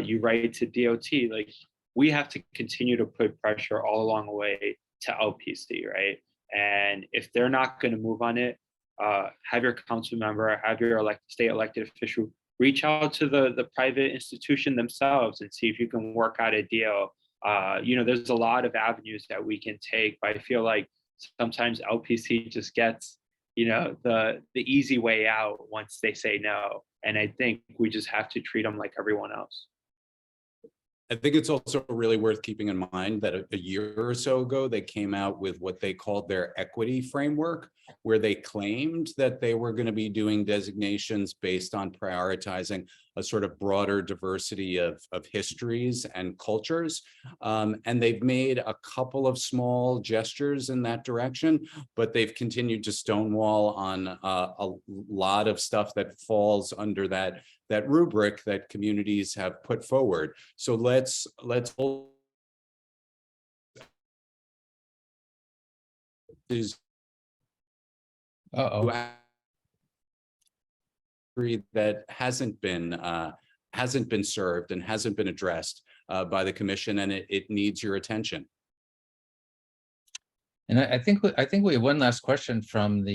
you write to DOT. Like, we have to continue to put pressure all along the way to LPC, right? And if they're not going to move on it, have your council member, have your state elected official reach out to the private institution themselves and see if you can work out a deal. You know, there's a lot of avenues that we can take, but I feel like sometimes LPC just gets, you know, the easy way out once they say no. And I think we just have to treat them like everyone else. I think it's also really worth keeping in mind that a year or so ago, they came out with what they called their equity framework, where they claimed that they were going to be doing designations based on prioritizing a sort of broader diversity of histories and cultures. And they've made a couple of small gestures in that direction, but they've continued to stonewall on a lot of stuff that falls under that rubric that communities have put forward. So let's that hasn't been served and hasn't been addressed by the commission, and it needs your attention. And I think we have one last question from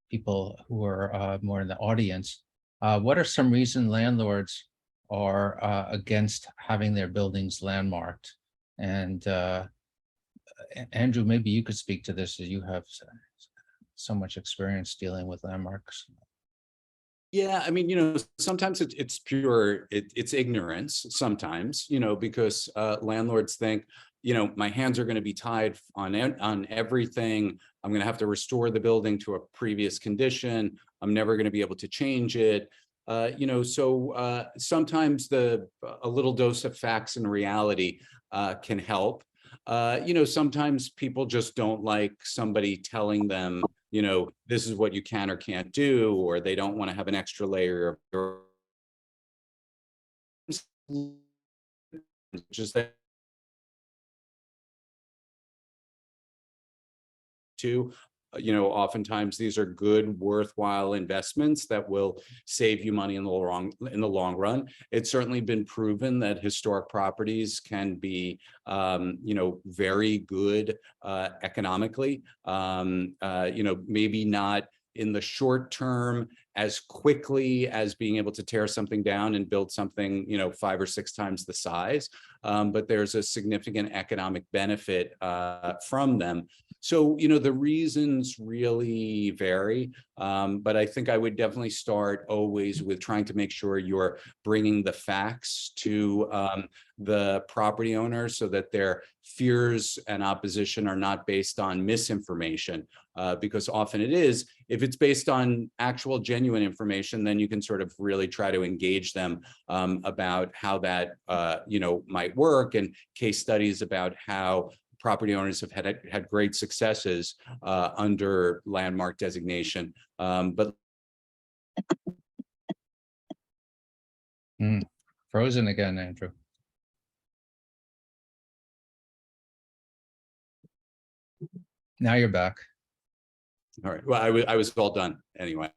people who are more in the audience. What are some reasons landlords are against having their buildings landmarked? And Andrew, maybe you could speak to this, as you have so much experience dealing with landmarks. Yeah, I mean, you know, sometimes it's pure, it's ignorance sometimes, you know, because landlords think, you know, my hands are going to be tied on everything. I'm going to have to restore the building to a previous condition. I'm never going to be able to change it. You know, so sometimes a little dose of facts and reality can help. You know, sometimes people just don't like somebody telling them, you know, this is what you can or can't do, or they don't want to have an extra layer of just that to. Oftentimes these are good, worthwhile investments that will save you money in the long run. It's certainly been proven that historic properties can be, very good economically. Maybe not in the short term as quickly as being able to tear something down and build something, 5 or 6 times the size. But there's a significant economic benefit from them. So, the reasons really vary, but I think I would definitely start always with trying to make sure you're bringing the facts to the property owner so that their fears and opposition are not based on misinformation, because often it is. If it's based on actual genuine information, then you can sort of really try to engage them about how that, might work, and case studies about how property owners have had great successes under landmark designation. But Frozen again, Andrew. Now you're back. all right, well, I was all done anyway.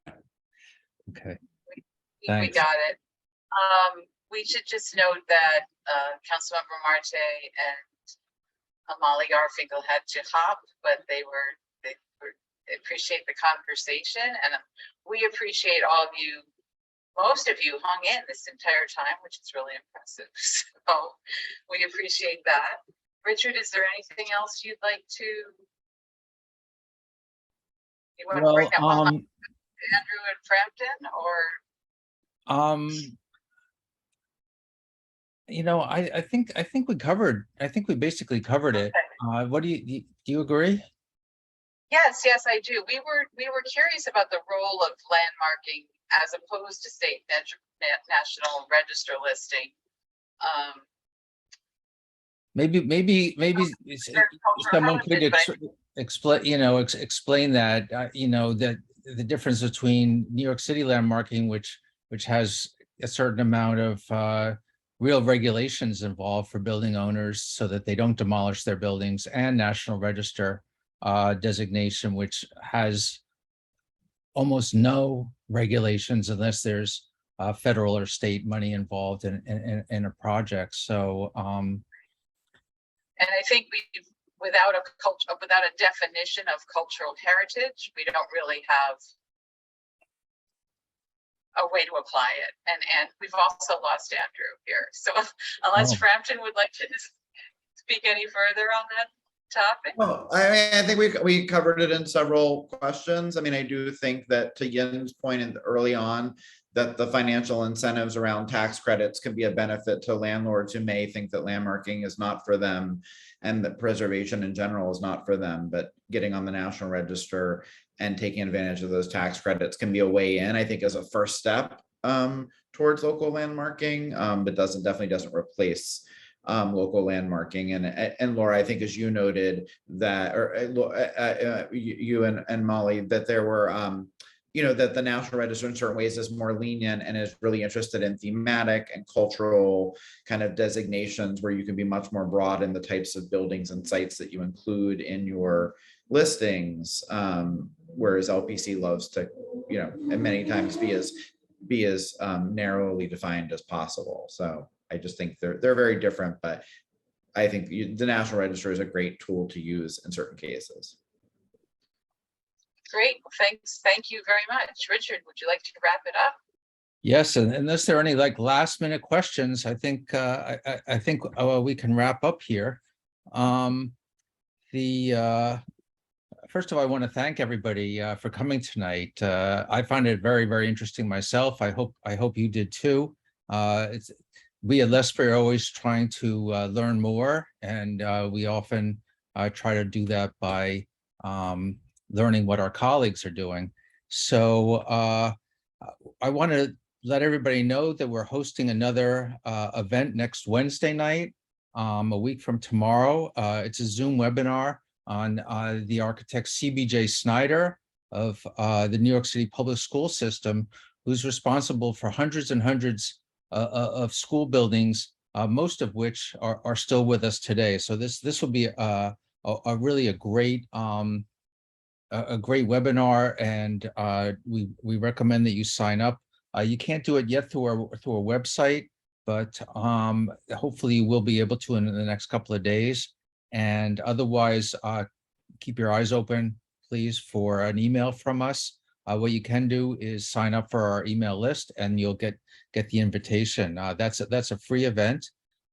Okay. We Thanks. got it. We should just note that Councilmember Marte and Molly Garfinkel had to hop, but they appreciate the conversation, and we appreciate all of you. Most of you hung in this entire time, which is really impressive. So we appreciate that. Richard, is there anything else you'd like to? You want to bring that one up, Andrew and Frampton, or? I think we covered. I think we basically covered it. What do you agree? Yes, I do. We were curious about the role of landmarking as opposed to state national register listing. Maybe someone could explain that, that the difference between New York City landmarking, which has a certain amount of real regulations involved for building owners so that they don't demolish their buildings, and National Register designation, which has almost no regulations unless there's federal or state money involved in a project. So, and I think without a definition of cultural heritage, we don't really have a way to apply it. And we've also lost Andrew here. So unless Frampton would like to speak any further on that topic. Well, I think we covered it in several questions. I mean, I do think that, to Yin's point early on, that the financial incentives around tax credits can be a benefit to landlords who may think that landmarking is not for them and that preservation in general is not for them, but getting on the National Register and taking advantage of those tax credits can be a way in, I think, as a first step towards local landmarking, but definitely doesn't replace local landmarking. And Laura, I think, as you noted that, or you and Molly, that there were, that the National Register in certain ways is more lenient and is really interested in thematic and cultural kind of designations where you can be much more broad in the types of buildings and sites that you include in your listings. Whereas LPC loves to, and many times be as narrowly defined as possible. So I just think they're very different, but I think the National Register is a great tool to use in certain cases. Great, thanks. Thank you very much. Richard, would you like to wrap it up? Yes, and unless there are any last minute questions, I think I think we can wrap up here. First of all, I want to thank everybody for coming tonight. I found it very, very interesting myself. I hope you did too. We at Lesper are always trying to learn more, and we often try to do that by learning what our colleagues are doing. So I want to let everybody know that we're hosting another event next Wednesday night, a week from tomorrow. It's a Zoom webinar on the architect CBJ Snyder of the New York City public school system, who's responsible for hundreds and hundreds of school buildings, most of which are still with us today. So this will be really a great a great webinar, and we recommend that you sign up. You can't do it yet through our website, but hopefully you will be able to in the next couple of days. And otherwise, keep your eyes open, please, for an email from us. What you can do is sign up for our email list, and you'll get the invitation. That's a free event.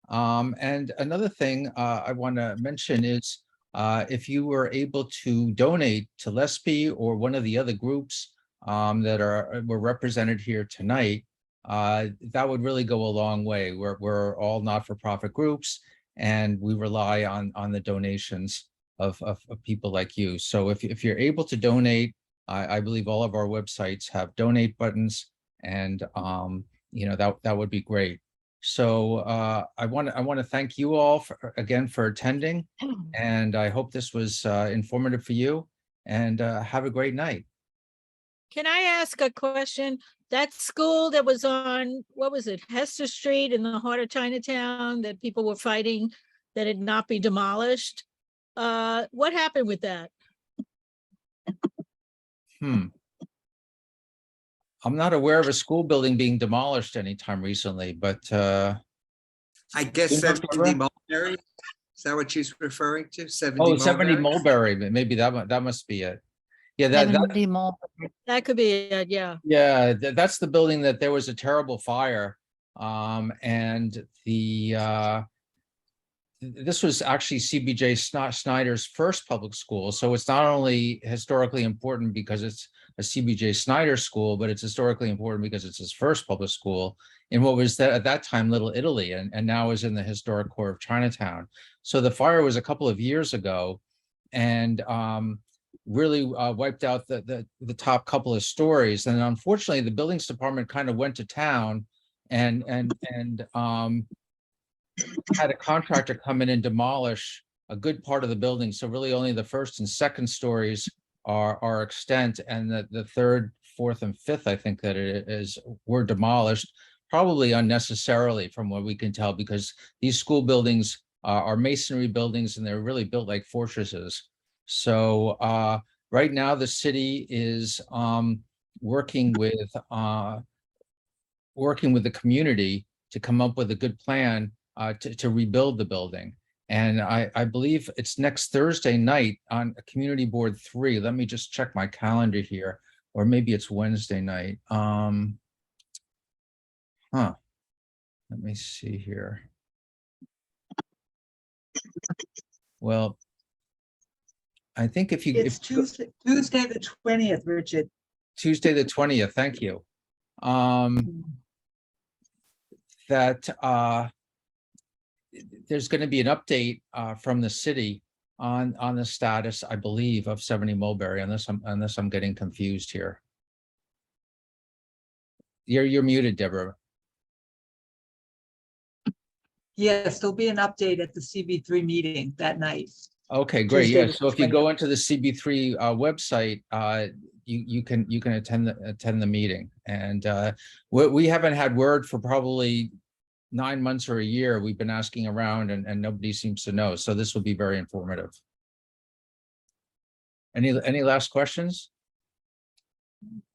And another thing I want to mention is if you were able to donate to LESPI or one of the other groups that were represented here tonight, that would really go a long way. We're all not-for-profit groups, and we rely on the donations of people like you. So if you're able to donate, I believe all of our websites have donate buttons, and that would be great. So I want to thank you all again for attending, and I hope this was informative for you, and have a great night. Can I ask a question? That school that was on, what was it, Hester Street in the heart of Chinatown, that people were fighting that it not be demolished? What happened with that? I'm not aware of a school building being demolished anytime recently, but I guess Yin Kong 70 Mulberry. Is that what she's referring to? 70 oh, 70 Mulberry? Mulberry, maybe that must be it. Yeah, That could be it, yeah. yeah, that's the building that there was a terrible fire. And this was actually CBJ Snyder's first public school. So it's not only historically important because it's a CBJ Snyder school, but it's historically important because it's his first public school in what was at that time Little Italy, and now is in the historic core of Chinatown. So the fire was a couple of years ago, and really wiped out the top couple of stories. And unfortunately, the buildings department kind of went to town and had a contractor come in and demolish a good part of the building. So really only the first and second stories are extant, and the third, fourth, and fifth, I think that were demolished, probably unnecessarily from what we can tell, because these school buildings are masonry buildings, and they're really built like fortresses. So right now the city is working with the community to come up with a good plan to rebuild the building. And I believe it's next Thursday night on Community Board 3. Let me just check my calendar here, or maybe it's Wednesday night. Let me see here. Well, I think if Tuesday the 20th, Richard. Tuesday the 20th, thank you. That there's going to be an update from the city on the status, I believe, of 70 Mulberry, unless I'm getting confused here. You're muted, Deborah. Yes, there'll be an update at the CB3 meeting that night. Okay, great. Tuesday Yeah. the So if you 20th. go into the CB3 website, you can attend the meeting. And we haven't had word for probably 9 months or a year. We've been asking around, and nobody seems to know. So this will be very informative. Any last questions?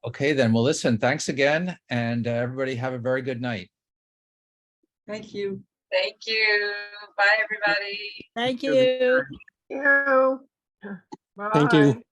Okay, then. Well, listen, thanks again, and everybody have a very good night. Thank you. Thank you. Bye, everybody. Thank you. Yeah. Thank you. Bye.